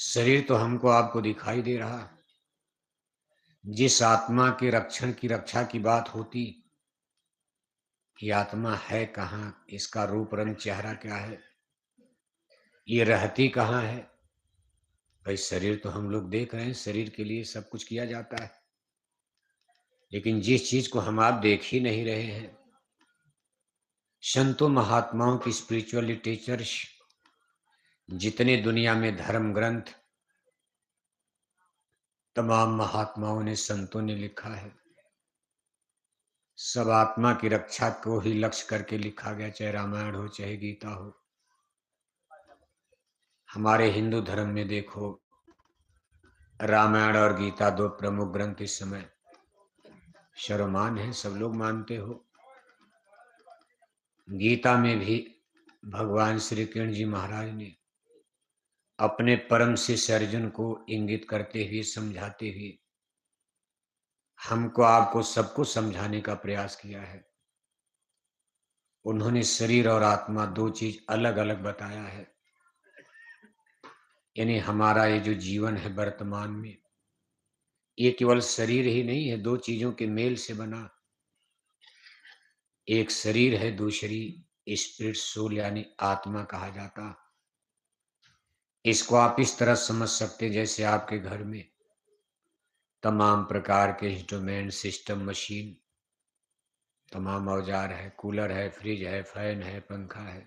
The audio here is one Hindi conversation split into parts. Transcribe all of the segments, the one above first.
शरीर तो हमको आपको दिखाई दे रहा। जिस आत्मा के रक्षण की रक्षा की बात होती, ये आत्मा है कहाँ? इसका रूप रंग चेहरा क्या है? ये रहती कहाँ है? भाई शरीर तो हम लोग देख रहे हैं, शरीर के लिए सब कुछ किया जाता है। लेकिन जिस चीज को हम आप देख ही नहीं रहे हैं, संतों महात्माओं की स्पिरिचुअल लिटरेचर्स, जितने दुनिया में धर्म ग्रंथ तमाम महात्माओं ने संतों ने लिखा है, सब आत्मा की रक्षा को ही लक्ष्य करके लिखा गया, चाहे रामायण हो चाहे गीता हो। हमारे हिंदू धर्म में देखो, रामायण और गीता दो प्रमुख ग्रंथ इस समय सर्वमान्य हैं, सब लोग मानते हो। गीता में भी भगवान श्री कृष्ण जी महाराज ने अपने परम शिष्य अर्जुन को इंगित करते हुए, समझाते हुए हमको आपको सबको समझाने का प्रयास किया है। उन्होंने शरीर और आत्मा दो चीज अलग अलग बताया है। यानी हमारा ये जो जीवन है वर्तमान में, ये केवल शरीर ही नहीं है, दो चीजों के मेल से बना। एक शरीर है, दूसरी स्पिरिट सोल यानी आत्मा कहा जाता। इसको आप इस तरह समझ सकते जैसे आपके घर में तमाम प्रकार के इंस्ट्रूमेंट, सिस्टम, मशीन, तमाम औजार है, कूलर है, फ्रिज है, फैन है, पंखा है,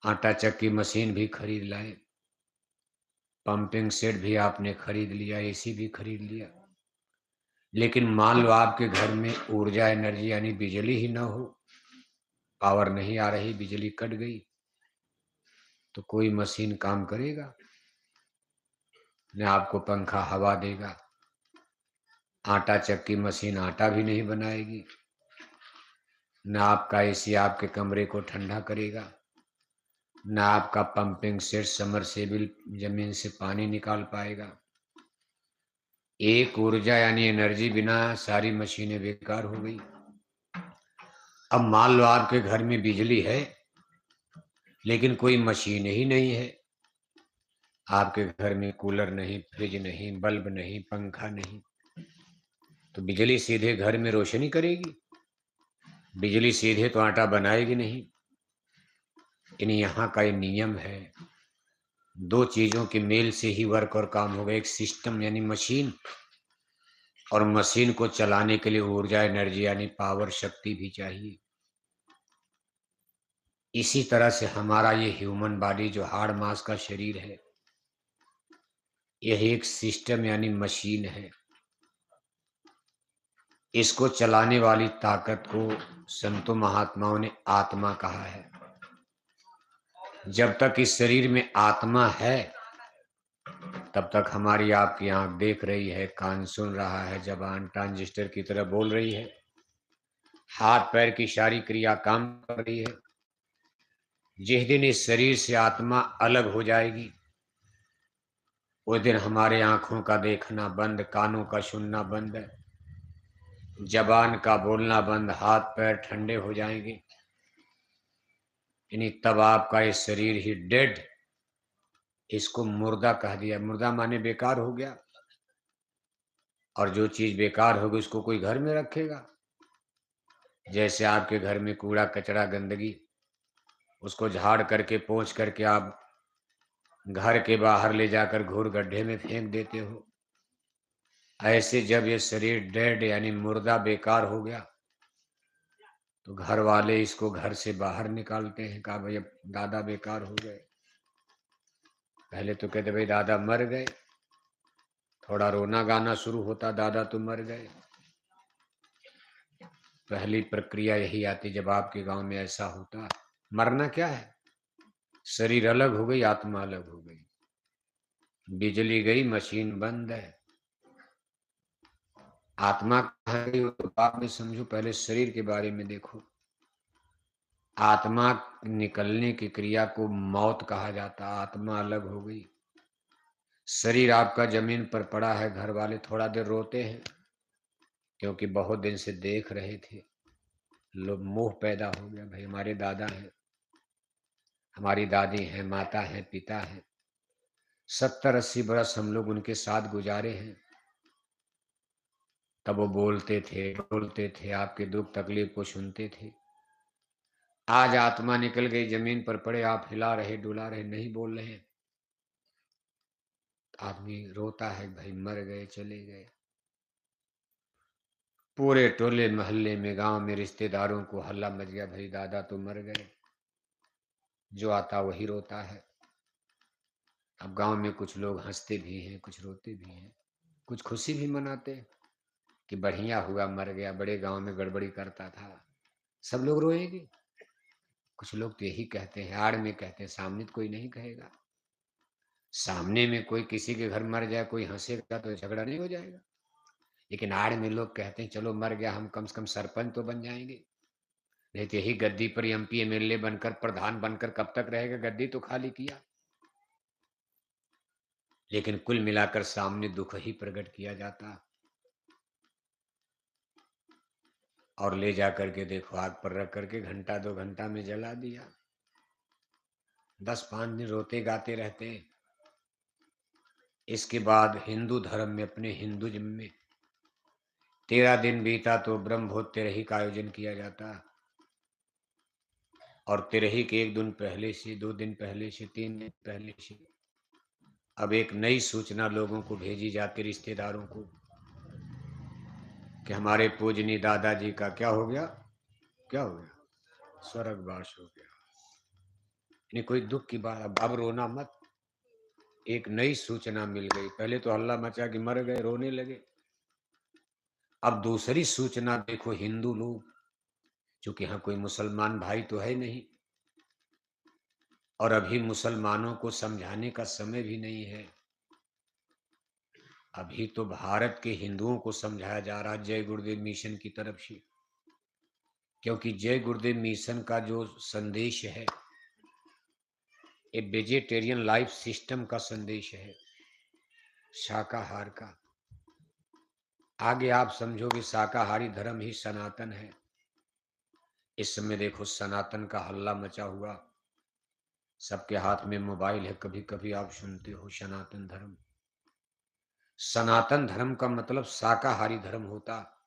आटा चक्की मशीन भी खरीद लाए, पंपिंग सेट भी आपने खरीद लिया, एसी भी खरीद लिया। लेकिन मान लो आपके घर में ऊर्जा, एनर्जी यानी बिजली ही ना हो, पावर नहीं आ रही, बिजली कट गई, तो कोई मशीन काम करेगा? न आपको पंखा हवा देगा, आटा चक्की मशीन आटा भी नहीं बनाएगी, न आपका एसी आपके कमरे को ठंडा करेगा, न आपका पंपिंग सेट समरसेबिल जमीन से पानी निकाल पाएगा। एक ऊर्जा यानी एनर्जी बिना सारी मशीनें बेकार हो गई। अब मान लो आपके घर में बिजली है, लेकिन कोई मशीन ही नहीं है, आपके घर में कूलर नहीं, फ्रिज नहीं, बल्ब नहीं, पंखा नहीं, तो बिजली सीधे घर में रोशनी करेगी? बिजली सीधे तो आटा बनाएगी नहीं। यानी यहाँ का ये नियम है, दो चीजों के मेल से ही वर्क और काम होगा। एक सिस्टम यानी मशीन, और मशीन को चलाने के लिए ऊर्जा, एनर्जी यानी पावर, शक्ति भी चाहिए। इसी तरह से हमारा ये ह्यूमन बॉडी जो हाड़ मांस का शरीर है, यह एक सिस्टम यानी मशीन है। इसको चलाने वाली ताकत को संतों महात्माओं ने आत्मा कहा है। जब तक इस शरीर में आत्मा है, तब तक हमारी आपकी आंख देख रही है, कान सुन रहा है, जबान ट्रांजिस्टर की तरह बोल रही है, हाथ पैर की सारी क्रिया काम कर रही है। जिस दिन इस शरीर से आत्मा अलग हो जाएगी, उस दिन हमारे आंखों का देखना बंद, कानों का सुनना बंद है, जबान का बोलना बंद, हाथ पैर ठंडे हो जाएंगे। यानी तब आपका ये शरीर ही डेड, इसको मुर्दा कह दिया। मुर्दा माने बेकार हो गया। और जो चीज बेकार होगी उसको कोई घर में रखेगा? जैसे आपके घर में कूड़ा कचरा गंदगी, उसको झाड़ करके पोंछ करके आप घर के बाहर ले जाकर घूर गड्ढे में फेंक देते हो, ऐसे जब ये शरीर डेड यानी मुर्दा बेकार हो गया, तो घर वाले इसको घर से बाहर निकालते हैं। कहा भाई अब दादा बेकार हो गए। पहले तो कहते भाई दादा मर गए, थोड़ा रोना गाना शुरू होता, दादा तो मर गए। पहली प्रक्रिया यही आती जब आपके गांव में ऐसा होता। मरना क्या है? शरीर अलग हो गई, आत्मा अलग हो गई, बिजली गई, मशीन बंद है, आत्मा कहाँ गई वो तो बाद में समझो, पहले शरीर के बारे में देखो। आत्मा निकलने की क्रिया को मौत कहा जाता। आत्मा अलग हो गई, शरीर आपका जमीन पर पड़ा है, घर वाले थोड़ा देर रोते हैं क्योंकि बहुत दिन से देख रहे थे, लोग मोह पैदा हो गया। भाई हमारे दादा हैं, हमारी दादी हैं, माता हैं, पिता हैं, 70-80 बरस हम लोग उनके साथ गुजारे हैं। तब वो बोलते थे, आपके दुख तकलीफ को सुनते थे। आज आत्मा निकल गई, जमीन पर पड़े, आप हिला रहे, डुला रहे, नहीं बोल रहे। आदमी रोता है, भाई मर गए, चले गए। पूरे टोले मोहल्ले में, गांव में रिश्तेदारों को हल्ला मच गया, भाई दादा तो मर गए। जो आता वही रोता है। अब गांव में कुछ लोग हंसते भी हैं, कुछ रोते भी हैं, कुछ खुशी भी मनाते हैं कि बढ़िया हुआ, मर गया, बड़े गांव में गड़बड़ी करता था। सब लोग रोएंगे। कुछ लोग तो यही कहते हैं, आड़ में कहते हैं, सामने तो कोई नहीं कहेगा। सामने में कोई किसी के घर मर जाए, कोई हंसेगा तो झगड़ा नहीं हो जाएगा। लेकिन आड़ में लोग कहते हैं, चलो मर गया, हम कम से कम सरपंच तो बन जाएंगे। नहीं तो यही गद्दी पर एमपी एमएलए बनकर, प्रधान बनकर कब तक रहेगा, गद्दी तो खाली किया। लेकिन कुल मिलाकर सामने दुख ही प्रकट किया जाता, और ले जा करके देखो आग पर रख करके घंटा 2 घंटा में जला दिया। 10-5 दिन रोते गाते रहते। इसके बाद हिंदू धर्म में, अपने हिंदुइज्म में 13 दिन बीता तो ब्रह्मभोज तिरही का आयोजन किया जाता। और तिरही के 1 दिन पहले से, 2 दिन पहले से, 3 दिन पहले से अब एक नई सूचना लोगों को भेजी जाती, रिश्तेदारों को, कि हमारे पूजनीय दादाजी का क्या हो गया, क्या हो गया, स्वर्गवास हो गया। नहीं कोई दुख की बात, अब रोना मत। एक नई सूचना मिल गई। पहले तो हल्ला मचा कि मर गए, रोने लगे। अब दूसरी सूचना देखो, हिंदू लोग, चूंकि यहाँ कोई मुसलमान भाई तो है नहीं, और अभी मुसलमानों को समझाने का समय भी नहीं है। अभी तो भारत के हिंदुओं को समझाया जा रहा है जय गुरुदेव मिशन की तरफ से। क्योंकि जय गुरुदेव मिशन का जो संदेश है, ये वेजिटेरियन लाइफ सिस्टम का संदेश है, शाकाहार का। आगे आप समझोगे शाकाहारी धर्म ही सनातन है। इस समय देखो सनातन का हल्ला मचा हुआ, सबके हाथ में मोबाइल है, कभी कभी आप सुनते हो सनातन धर्म। सनातन धर्म का मतलब शाकाहारी धर्म होता।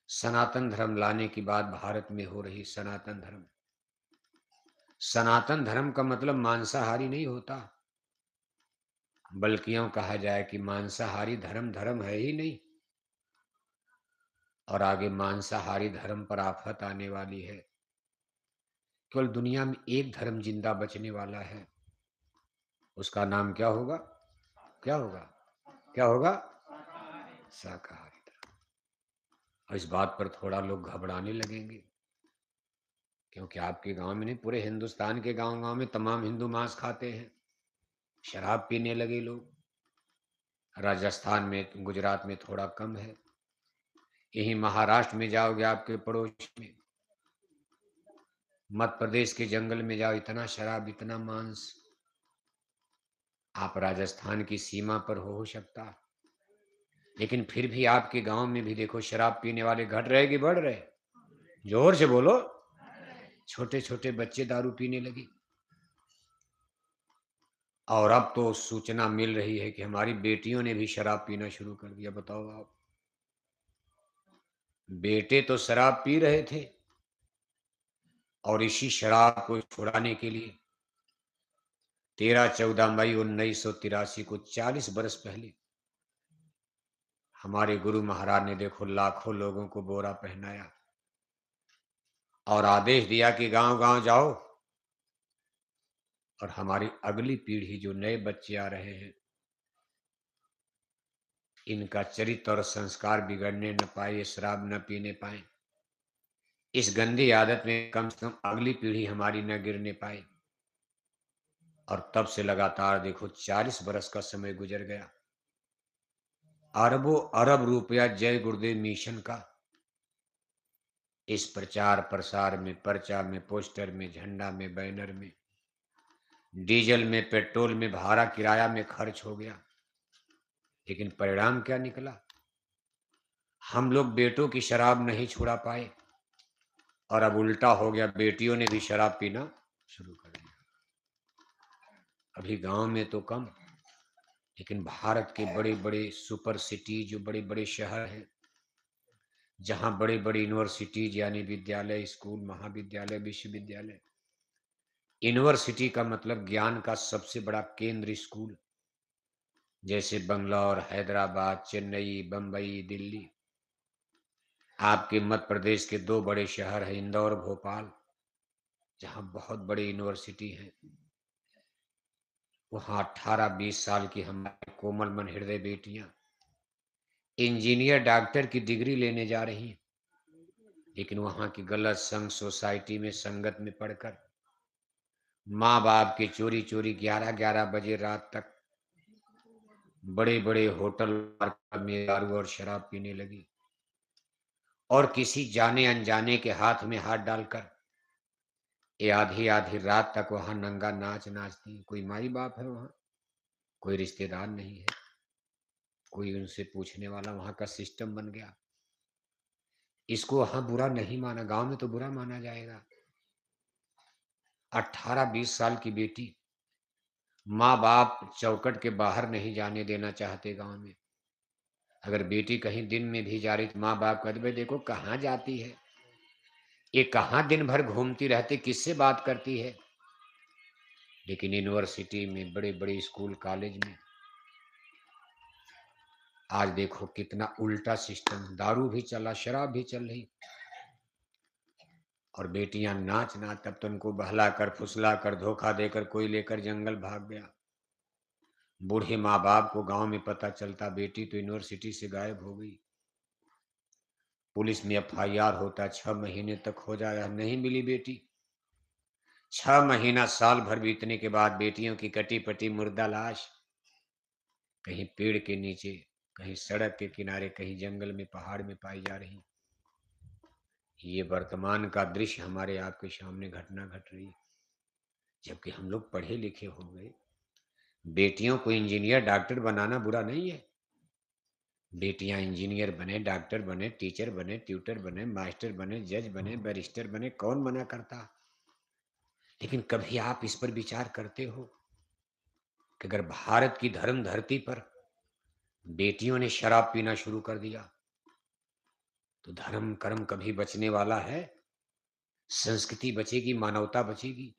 सनातन धर्म लाने की बात भारत में हो रही, सनातन धर्म। सनातन धर्म का मतलब मांसाहारी नहीं होता, बल्कि यूं कहा जाए कि मांसाहारी धर्म धर्म है ही नहीं। और आगे मांसाहारी धर्म पर आफत आने वाली है। केवल दुनिया में एक धर्म जिंदा बचने वाला है, उसका नाम क्या होगा, क्या होगा, क्या होगा, शाकाहारी धर्म। और इस बात पर थोड़ा लोग घबराने लगेंगे, क्योंकि आपके गांव में नहीं, पूरे हिंदुस्तान के गांव गांव में तमाम हिंदू मांस खाते हैं। शराब पीने लगे लोग। राजस्थान में, गुजरात में थोड़ा कम है। यही महाराष्ट्र में जाओगे, आपके पड़ोस में मध्य प्रदेश के जंगल में जाओ, इतना शराब, इतना मांस। आप राजस्थान की सीमा पर हो सकता, लेकिन फिर भी आपके गांव में भी देखो, शराब पीने वाले घट रहे कि बढ़ रहे, जोर से बोलो। छोटे छोटे बच्चे दारू पीने लगे। और अब तो सूचना मिल रही है कि हमारी बेटियों ने भी शराब पीना शुरू कर दिया। बताओ आप, बेटे तो शराब पी रहे थे, और इसी शराब को छुड़ाने के लिए 13-14 मई 1983 को, 40 बरस पहले, हमारे गुरु महाराज ने देखो लाखों लोगों को बोरा पहनाया और आदेश दिया कि गांव गांव जाओ, और हमारी अगली पीढ़ी, जो नए बच्चे आ रहे हैं, इनका चरित्र और संस्कार बिगड़ने न पाए, शराब न पीने पाए, इस गंदी आदत में कम से कम अगली पीढ़ी हमारी न गिरने पाए। और तब से लगातार देखो 40 बरस का समय गुजर गया। अरबों अरब रुपया जय गुरुदेव मिशन का इस प्रचार प्रसार में, पर्चा में, पोस्टर में, झंडा में, बैनर में, डीजल में, पेट्रोल में, भाड़ा किराया में खर्च हो गया। लेकिन परिणाम क्या निकला? हम लोग बेटों की शराब नहीं छुड़ा पाए, और अब उल्टा हो गया, बेटियों ने भी शराब पीना शुरू कर दिया। अभी गांव में तो कम, लेकिन भारत के बड़े बड़े सुपर सिटी, जो बड़े बड़े शहर हैं, जहां बड़े बड़े यूनिवर्सिटीज यानी विद्यालय, स्कूल, महाविद्यालय, विश्वविद्यालय, यूनिवर्सिटी का मतलब ज्ञान का सबसे बड़ा केंद्र स्कूल, जैसे बंगलौर, हैदराबाद, चेन्नई, बंबई, दिल्ली। आपके मध्य प्रदेश के दो बड़े शहर हैं, इंदौर, भोपाल, जहां बहुत बड़ी यूनिवर्सिटी है। वहां 18-20 साल की हमारी कोमल मन हृदय बेटियां इंजीनियर, डॉक्टर की डिग्री लेने जा रही हैं, लेकिन वहां की गलत संग सोसाइटी में, संगत में पढ़कर माँ बाप के चोरी चोरी 11-11 बजे रात तक बड़े बड़े होटल में दारू और शराब पीने लगी, और किसी जाने अनजाने के हाथ में हाथ डालकर ये आधी आधी रात तक वहां नंगा नाच नाचती। कोई माई बाप है वहां, कोई रिश्तेदार नहीं है, कोई उनसे पूछने वाला, वहां का सिस्टम बन गया। इसको वहां बुरा नहीं माना, गांव में तो बुरा माना जाएगा। 18-20 साल की बेटी, माँ बाप चौकट के बाहर नहीं जाने देना चाहते गांव में। अगर बेटी कहीं दिन में भी जा रही तो माँ बाप कहते भाई देखो कहाँ जाती है, ये कहाँ दिन भर घूमती रहती, किससे बात करती है। लेकिन यूनिवर्सिटी में, बड़े बड़े स्कूल कॉलेज में आज देखो कितना उल्टा सिस्टम, दारू भी चला, शराब भी चल रही, और बेटियां नाच नाच, तब तो उनको बहला कर, फुसला कर, धोखा देकर कोई लेकर जंगल भाग गया। बूढ़े माँ बाप को गांव में पता चलता बेटी तो यूनिवर्सिटी से गायब हो गई। पुलिस में एफआईआर होता, 6 महीने तक हो जाया, नहीं मिली बेटी। 6 महीना, साल भर बीतने के बाद बेटियों की कटी पटी मुर्दा लाश कहीं पेड़ के नीचे, कहीं सड़क के किनारे, कहीं जंगल में, पहाड़ में पाई जा रही। ये वर्तमान का दृश्य हमारे आपके सामने घटना घट रही है, जबकि हम लोग पढ़े लिखे हो गए। बेटियों को इंजीनियर, डॉक्टर बनाना बुरा नहीं है। बेटियां इंजीनियर बने, डॉक्टर बने, टीचर बने, ट्यूटर बने, मास्टर बने, जज बने, बैरिस्टर बने, कौन मना करता। लेकिन कभी आप इस पर विचार करते हो कि अगर भारत की धर्म धरती पर बेटियों ने शराब पीना शुरू कर दिया तो धर्म कर्म कभी बचने वाला है? संस्कृति बचेगी, मानवता बचेगी?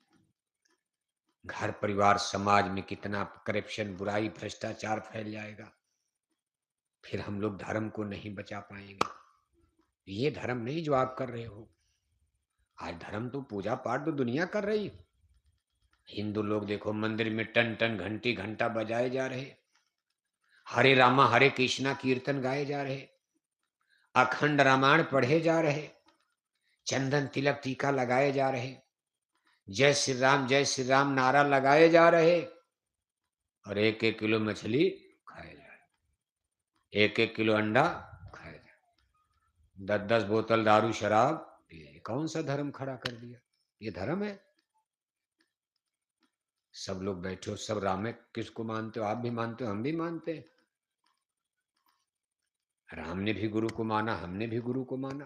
घर परिवार समाज में कितना करप्शन, बुराई, भ्रष्टाचार फैल जाएगा, फिर हम लोग धर्म को नहीं बचा पाएंगे। ये धर्म नहीं जो आप कर रहे हो। आज धर्म तो, पूजा पाठ तो दुनिया कर रही है। हिंदू लोग देखो मंदिर में टन टन घंटी घंटा बजाए जा रहे, हरे रामा हरे कृष्णा कीर्तन गाए जा रहे, अखंड रामायण पढ़े जा रहे, चंदन तिलक टीका लगाए जा रहे, जय श्री राम नारा लगाए जा रहे, और 1-1 किलो मछली खाए जा रहे, 1-1 किलो अंडा खाए जा रहे, 10-10 बोतल दारू शराब पिए। कौन सा धर्म खड़ा कर दिया? ये धर्म है? सब लोग बैठे हो, सब राम है, किसको मानते हो? आप भी मानते हो, हम भी मानते हैं। राम ने भी गुरु को माना, हमने भी गुरु को माना।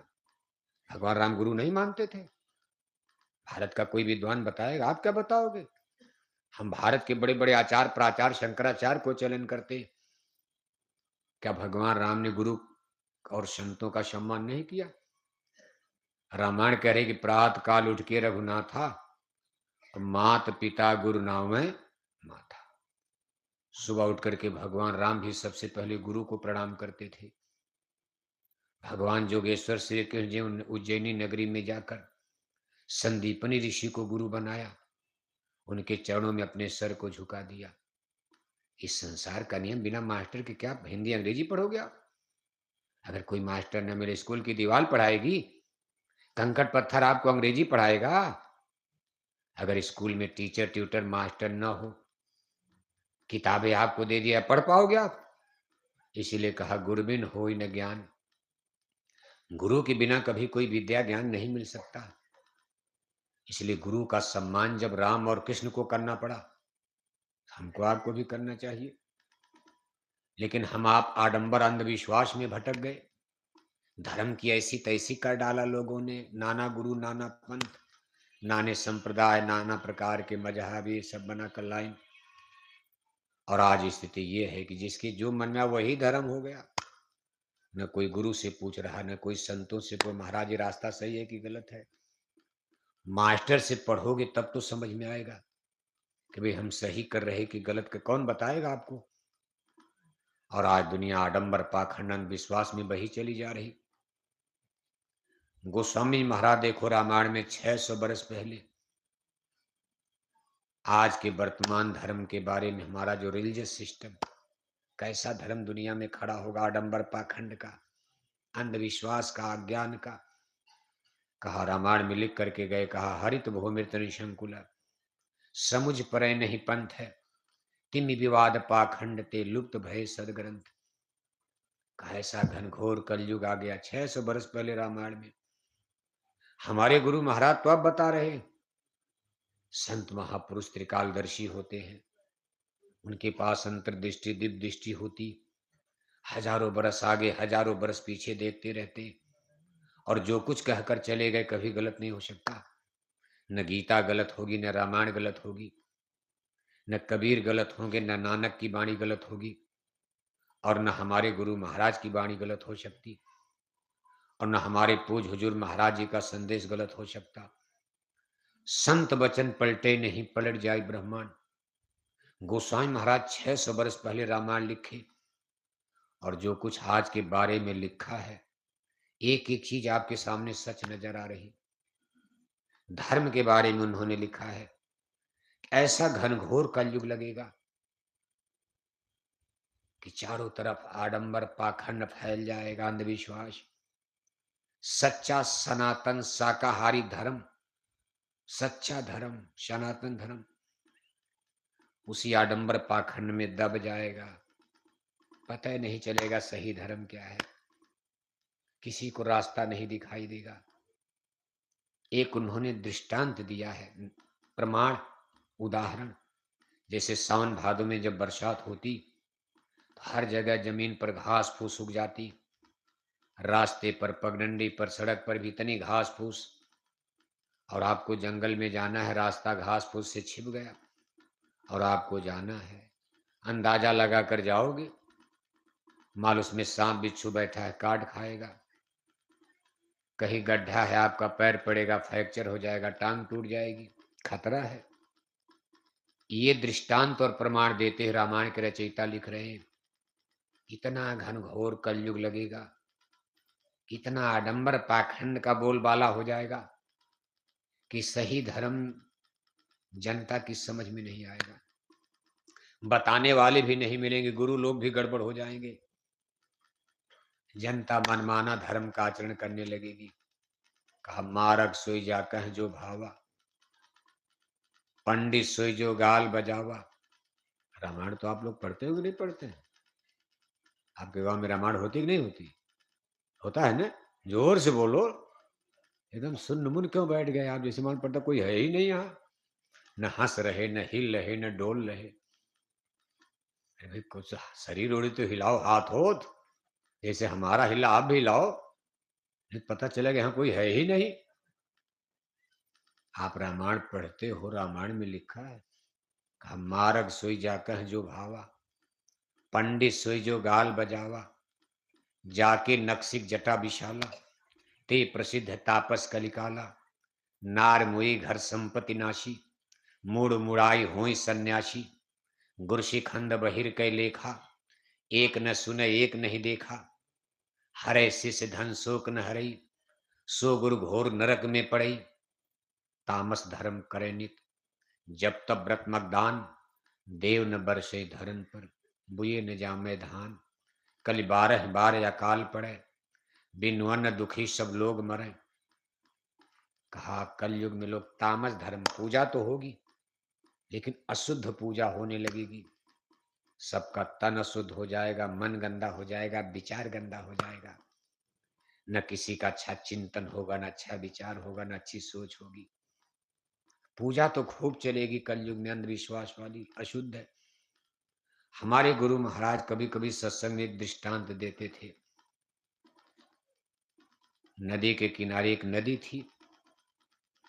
भगवान राम गुरु नहीं मानते थे? भारत का कोई विद्वान बताएगा? आप क्या बताओगे? हम भारत के बड़े बड़े आचार्य, प्राचार्य, शंकराचार्य को चलन करते हैं। क्या भगवान राम ने गुरु और संतों का सम्मान नहीं किया? रामायण कह रहे कि प्रात काल उठ के रघुनाथा, तो मात पिता गुरु नामै माता। सुबह उठ करके भगवान राम भी सबसे पहले गुरु को प्रणाम करते थे। भगवान जोगेश्वर श्री कृष्ण जी उज्जैनी नगरी में जाकर संदीपनी ऋषि को गुरु बनाया, उनके चरणों में अपने सर को झुका दिया। इस संसार का नियम, बिना मास्टर के क्या हिंदी अंग्रेजी पढ़ोगे आप? अगर कोई मास्टर न मेरे स्कूल की दीवार पढ़ाएगी, कंकड़ पत्थर आपको अंग्रेजी पढ़ाएगा? अगर स्कूल में टीचर, ट्यूटर, मास्टर न हो, किताबें आपको दे दिया, पढ़ पाओगे आप? इसीलिए कहा गुरुबिन होई न ज्ञान। गुरु के बिना कभी कोई विद्या ज्ञान नहीं मिल सकता। इसलिए गुरु का सम्मान जब राम और कृष्ण को करना पड़ा, हमको आपको भी करना चाहिए। लेकिन हम आप आडंबर अंधविश्वास में भटक गए, धर्म की ऐसी तैसी कर डाला लोगों ने, नाना गुरु नाना पंथ, नाने संप्रदाय, नाना प्रकार के मजहब, ये सब बना कर लाइन। और आज स्थिति ये है कि जिसके जो मन में आया वही धर्म हो गया। न कोई गुरु से पूछ रहा, न कोई संतों से, कोई महाराज ये रास्ता सही है कि गलत है। मास्टर से पढ़ोगे तब तो समझ में आएगा कि भाई हम सही कर रहे कि गलत कर, कौन बताएगा आपको। और आज दुनिया आडंबर पाखंड अंधविश्वास में बही चली जा रही। गोस्वामी महाराज देखो रामायण में 600 बरस पहले आज के वर्तमान धर्म के बारे में हमारा जो रिलीजियस सिस्टम, कैसा धर्म दुनिया में खड़ा होगा आडंबर पाखंड का, अंधविश्वास का, अज्ञान का। कहा रामायण में लिख करके गए, कहा हरित भूमिर्त निशंकुल समुझ परे नहीं पंथ है, तिमि विवाद पाखंड ते लुप्त भय सदग्रंथ। कहा ऐसा घनघोर कलयुग आ गया 600 बरस पहले रामायण में। हमारे गुरु महाराज तो अब बता रहे, संत महापुरुष त्रिकालदर्शी होते हैं, उनके पास अंतर्दृष्टि दिव्य दृष्टि होती, हजारों बरस आगे हजारों बरस पीछे देखते रहते, और जो कुछ कहकर चले गए कभी गलत नहीं हो सकता। न गीता गलत होगी, न रामायण गलत होगी, न कबीर गलत होंगे, न नानक की वाणी गलत होगी, और न हमारे गुरु महाराज की वाणी गलत हो सकती, और न हमारे पूज हुजूर महाराज जी का संदेश गलत हो सकता। संत वचन पलटे नहीं, पलट जाए ब्रह्मांड। गोस्वामी महाराज 600 बरस पहले रामायण लिखे, और जो कुछ आज के बारे में लिखा है, एक एक चीज आपके सामने सच नजर आ रही। धर्म के बारे में उन्होंने लिखा है, ऐसा घनघोर कलयुग लगेगा कि चारों तरफ आडंबर पाखंड फैल जाएगा, अंधविश्वास। सच्चा सनातन शाकाहारी धर्म, सच्चा धर्म, सनातन धर्म उसी आडंबर पाखंड में दब जाएगा। पता ही नहीं चलेगा सही धर्म क्या है, किसी को रास्ता नहीं दिखाई देगा। एक उन्होंने दृष्टांत दिया है, प्रमाण, उदाहरण। जैसे सावन भादों में जब बरसात होती तो हर जगह जमीन पर घास फूस उग जाती, रास्ते पर, पगडंडी पर, सड़क पर भी इतनी घास फूस, और आपको जंगल में जाना है, रास्ता घास फूस से छिप गया और आपको जाना है, अंदाजा लगा कर जाओगे, माल उसमें सांप बिच्छू बैठा है, काट खाएगा। कहीं गड्ढा है, आपका पैर पड़ेगा, फ्रैक्चर हो जाएगा, टांग टूट जाएगी, खतरा है। ये दृष्टांत और प्रमाण देते हैं रामायण के रचयिता लिख रहे हैं। इतना घनघोर कलयुग लगेगा, इतना आडंबर पाखंड का बोलबाला हो जाएगा कि सही धर्म जनता की समझ में नहीं आएगा। बताने वाले भी नहीं मिलेंगे, गुरु लोग भी गड़बड़ हो जाएंगे, जनता मनमाना धर्म का आचरण करने लगेगी। कहा मारक सोई जा कह जो भावा, पंडित सोई जो गाल बजावा। रामायण तो आप लोग पढ़ते हो कि नहीं पढ़ते हैं? आपके गांव में रामायण होती कि नहीं होती? होता है ना? जोर से बोलो। एकदम सुन्न मुन क्यों बैठ गए आप? जैसे मान पड़ता कोई है ही नहीं यहाँ, न हंस रहे, न हिल रहे, न डोल रहे। अरे भाई कुछ शरीर उड़ी तो हिलाओ, हाथ होत जैसे हमारा हिला, आप भी हिलाओ। पता चलेगा यहाँ कोई है ही नहीं। आप रामायण पढ़ते हो, रामायण में लिखा है, कहा मारग सोई जा कह जो भावा, पंडित सोई जो गाल बजावा, जाके नक्सिक जटा विशाला, ते प्रसिद्ध तापस कलिकाला, नार मुई घर संपत्ति नाशी, मूड मुड़ाई होई सन्यासी, गुरशिखंड बहिर कै लेखा, एक न सुने एक नहीं देखा, हरे शिष्य धन शोक न हरई, सो गुरु घोर नरक में पड़ई, तामस धर्म करे नित, जब तब व्रत मगदान, देव न बरसे धरन पर, बुए न जामे धान, कल 12 बार अकाल पड़े, बिन अन्न दुखी सब लोग मरे। कहा कलयुग में लोग तामस धर्म, पूजा तो होगी लेकिन अशुद्ध पूजा होने लगेगी, सबका तन अशुद्ध हो जाएगा, मन गंदा हो जाएगा, विचार गंदा हो जाएगा, न किसी का अच्छा चिंतन होगा, न अच्छा विचार होगा, न अच्छी सोच होगी। पूजा तो खूब चलेगी कलयुग में, अंधविश्वास वाली अशुद्ध है। हमारे गुरु महाराज कभी कभी सत्संग में एक दृष्टांत देते थे। नदी के किनारे एक नदी थी,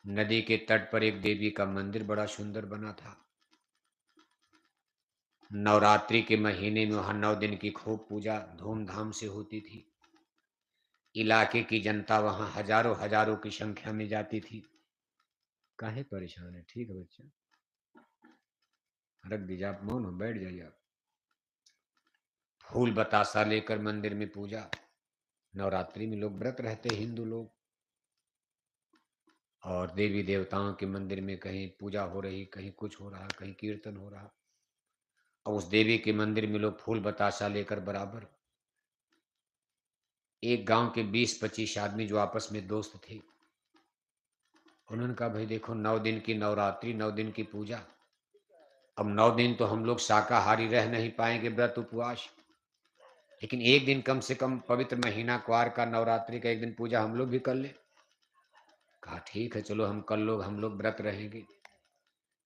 नदी के तट पर एक देवी का मंदिर बड़ा सुंदर बना था। नवरात्रि के महीने में वहां 9 दिन की खूब पूजा धूमधाम से होती थी। इलाके की जनता वहां हजारों हजारों की संख्या में जाती थी। काहे परेशान है? ठीक है बच्चा, रख दीजिए, आप मौन हो, बैठ जाइए आप। फूल बतासा लेकर मंदिर में पूजा। नवरात्रि में लोग व्रत रहते, हिंदू लोग, और देवी देवताओं के मंदिर में कहीं पूजा हो रही, कहीं कुछ हो रहा, कहीं कीर्तन हो रहा, और उस देवी के मंदिर में लोग फूल बताशा लेकर बराबर। एक गांव के 20-25 आदमी जो आपस में दोस्त थे, उन्होंने कहा भाई देखो 9 दिन की नवरात्रि, 9 दिन की पूजा, अब 9 दिन तो हम लोग शाकाहारी रह नहीं पाएंगे, व्रत उपवास, लेकिन एक दिन कम से कम पवित्र महीना क्वार का नवरात्रि का एक दिन पूजा हम लोग भी कर ले। कहा ठीक है चलो, हम लोग व्रत रहेंगे,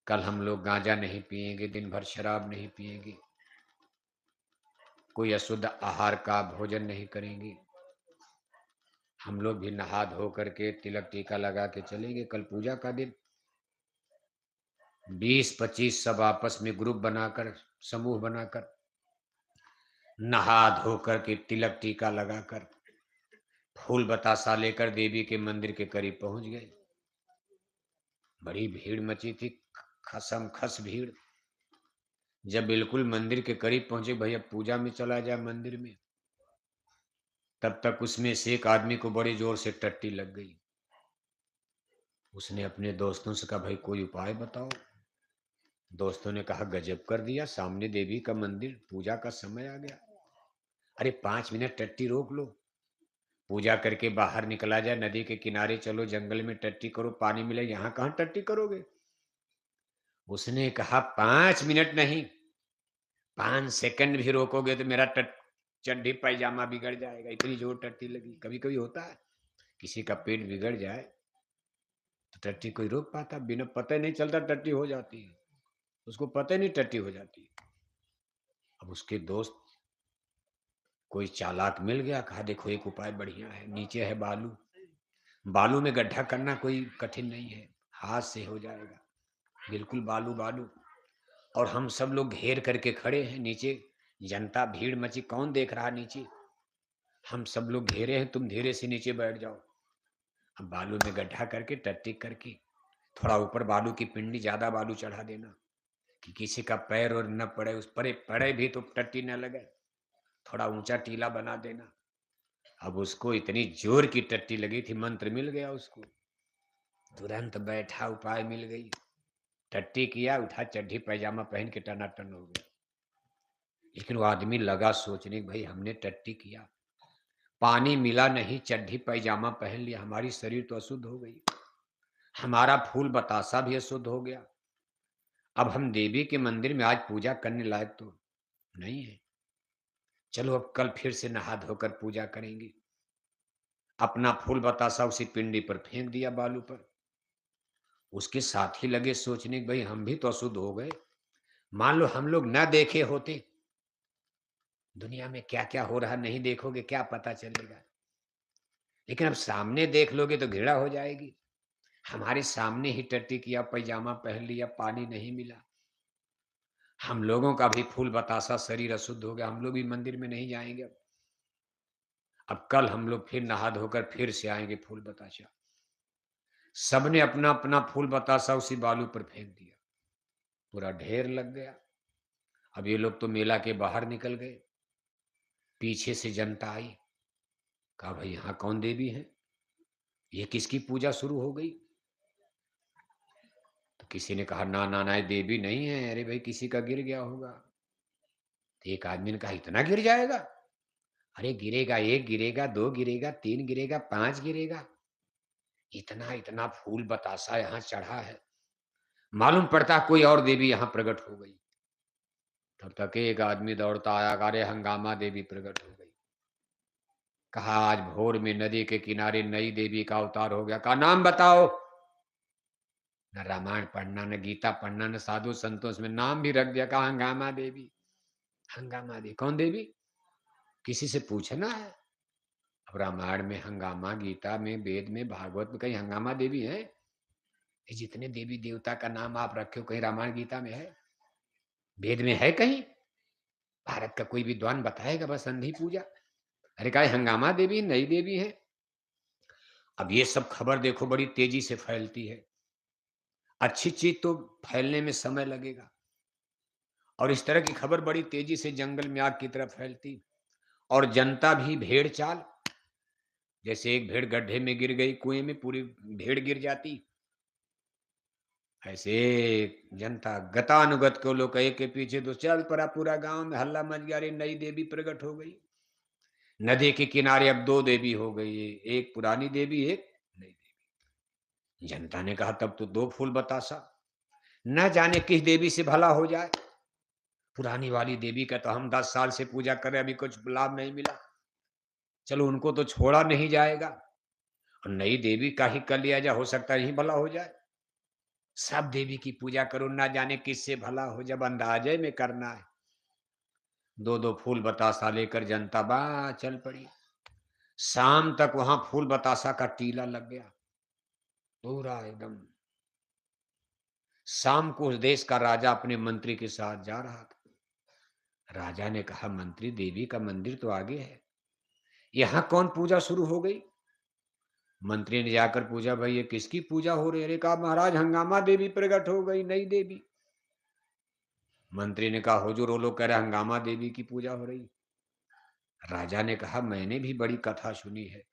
कल हम लोग गांजा नहीं पिएंगे, दिन भर शराब नहीं पिएंगे, कोई अशुद्ध आहार का भोजन नहीं करेंगे, हम लोग भी नहा धो करके तिलक टीका लगा के चलेंगे, कल पूजा का दिन। 20-25 सब आपस में ग्रुप बनाकर, समूह बनाकर, नहा धो करके तिलक टीका लगाकर, फूल बतासा लेकर देवी के मंदिर के करीब पहुंच गए। बड़ी भीड़ मची थी, खसम खस भीड़। जब बिल्कुल मंदिर के करीब पहुंचे, भैया पूजा में चला जाए मंदिर में, तब तक उसमें से एक आदमी को बड़ी जोर से टट्टी लग गई। उसने अपने दोस्तों से कहा भाई कोई उपाय बताओ। दोस्तों ने कहा गजब कर दिया, सामने देवी का मंदिर, पूजा का समय आ गया, अरे 5 मिनट टट्टी रोक लो, पूजा करके बाहर निकला जाए, नदी के किनारे चलो, जंगल में टट्टी करो, पानी मिले, यहाँ कहाँ टट्टी करोगे। उसने कहा 5 मिनट नहीं, 5 सेकंड भी रोकोगे तो मेरा चड्डी पैजामा बिगड़ जाएगा, इतनी जोर टट्टी लगी। कभी कभी होता है किसी का पेट बिगड़ जाए तो टट्टी कोई रोक पाता? बिना पता ही नहीं चलता टट्टी हो जाती है, उसको पता ही नहीं टट्टी हो जाती है। अब उसके दोस्त कोई चालाक मिल गया, कहा देखो एक उपाय बढ़िया है, नीचे है बालू, बालू में गड्ढा करना कोई कठिन नहीं है, हाथ से हो जाएगा, बिल्कुल बालू बालू, और हम सब लोग घेर करके खड़े हैं नीचे, जनता भीड़ मची, कौन देख रहा नीचे, हम सब लोग घेरे हैं, तुम धीरे से नीचे बैठ जाओ। अब बालू में गड्ढा करके टट्टी करके थोड़ा ऊपर बालू की पिंडी, ज्यादा बालू चढ़ा देना कि किसी का पैर और न पड़े, उस पर पड़े भी तो टट्टी न लगे, थोड़ा ऊंचा टीला बना देना। अब उसको इतनी जोर की टट्टी लगी थी, मंत्र मिल गया उसको, तुरंत बैठा, उपाय मिल गई, टट्टी किया, उठा, चड्ढी पैजामा पहन के टनाटन हो गया। लेकिन वो आदमी लगा सोचने, भाई हमने टट्टी किया, पानी मिला नहीं, चड्ढी पैजामा पहन लिया, हमारी शरीर तो अशुद्ध हो गई, हमारा फूल बतासा भी अशुद्ध हो गया, अब हम देवी के मंदिर में आज पूजा करने लायक तो नहीं है, चलो अब कल फिर से नहा धोकर पूजा करेंगे। अपना फूल बतासा उसी पिंडी पर फेंक दिया, बालू पर। उसके साथी लगे सोचने, भाई हम भी तो अशुद्ध हो गए, मान लो हम लोग ना देखे होते, दुनिया में क्या क्या हो रहा नहीं देखोगे क्या पता चलेगा, लेकिन अब सामने देख लोगे तो घृणा हो जाएगी। हमारे सामने ही टट्टी किया, पैजामा पहन लिया, पानी नहीं मिला, हम लोगों का भी फूल बतासा शरीर अशुद्ध हो गया, हम लोग भी मंदिर में नहीं जाएंगे। अब कल हम लोग फिर नहा धोकर फिर से आएंगे फूल बतासा। सबने अपना अपना फूल बतासा उसी बालू पर फेंक दिया, पूरा ढेर लग गया। अब ये लोग तो मेला के बाहर निकल गए, पीछे से जनता आई, कहा भाई यहाँ कौन देवी है, ये किसकी पूजा शुरू हो गई। तो किसी ने कहा ना ना ना, ये देवी नहीं है, अरे भाई किसी का गिर गया होगा। तो एक आदमी ने कहा इतना गिर जाएगा, अरे गिरेगा, एक गिरेगा, दो गिरेगा, तीन गिरेगा, 5 गिरेगा, इतना इतना फूल बतासा यहाँ चढ़ा है, मालूम पड़ता कोई और देवी यहाँ प्रकट हो गई। तब तक एक आदमी दौड़ता आया, अरे हंगामा देवी प्रकट हो गई। कहा आज भोर में नदी के किनारे नई देवी का अवतार हो गया। कहा नाम बताओ। न रामायण पढ़ना, न गीता पढ़ना, न साधु संतोष में नाम भी रख दिया, कहा हंगामा देवी। हंगामा देवी कौन देवी, किसी से पूछना है। अब रामायण में हंगामा, गीता में, वेद में, भागवत में कहीं हंगामा देवी है? ये जितने देवी देवता का नाम आप रखे हो कहीं रामायण गीता में है, वेद में है कहीं? भारत का कोई विद्वान बताएगा बस अंधी पूजा? अरे काय हंगामा देवी नई देवी है। अब ये सब खबर देखो बड़ी तेजी से फैलती है। अच्छी चीज तो फैलने में समय लगेगा और इस तरह की खबर बड़ी तेजी से जंगल में आग की तरह फैलती और जनता भी भेड़ चाल। जैसे एक भेड़ गड्ढे में गिर गई कुएं में पूरी भेड़ गिर जाती, ऐसे जनता गतानुगत को लोग एक के पीछे तो चल पड़ा, पूरा गांव में हल्ला मच गया, अरे नई देवी प्रकट हो गई। नदी के किनारे अब दो देवी हो गई है, एक पुरानी देवी एक नई देवी। जनता ने कहा तब तो दो फूल बतासा, न जाने किस देवी से भला हो जाए। पुरानी वाली देवी का तो हम 10 साल से पूजा कर रहे, अभी कुछ लाभ नहीं मिला, चलो उनको तो छोड़ा नहीं जाएगा और नई देवी का ही कर लिया जाए, हो सकता है यही भला हो जाए। सब देवी की पूजा करो, ना जाने किससे भला हो, जब अंदाजे में करना है। दो दो फूल बतासा लेकर जनता बा चल पड़ी। शाम तक वहां फूल बतासा का टीला लग गया पूरा एकदम। शाम को उस देश का राजा अपने मंत्री के साथ जा रहा था। राजा ने कहा मंत्री देवी का मंदिर तो आगे है, यहाँ कौन पूजा शुरू हो गई? मंत्री ने जाकर पूछा भाई ये किसकी पूजा हो रही है? अरे कहा महाराज हंगामा देवी प्रकट हो गई, नई देवी। मंत्री ने कहा हुजूर वो लोग कह रहे हंगामा देवी की पूजा हो रही। राजा ने कहा मैंने भी बड़ी कथा सुनी है,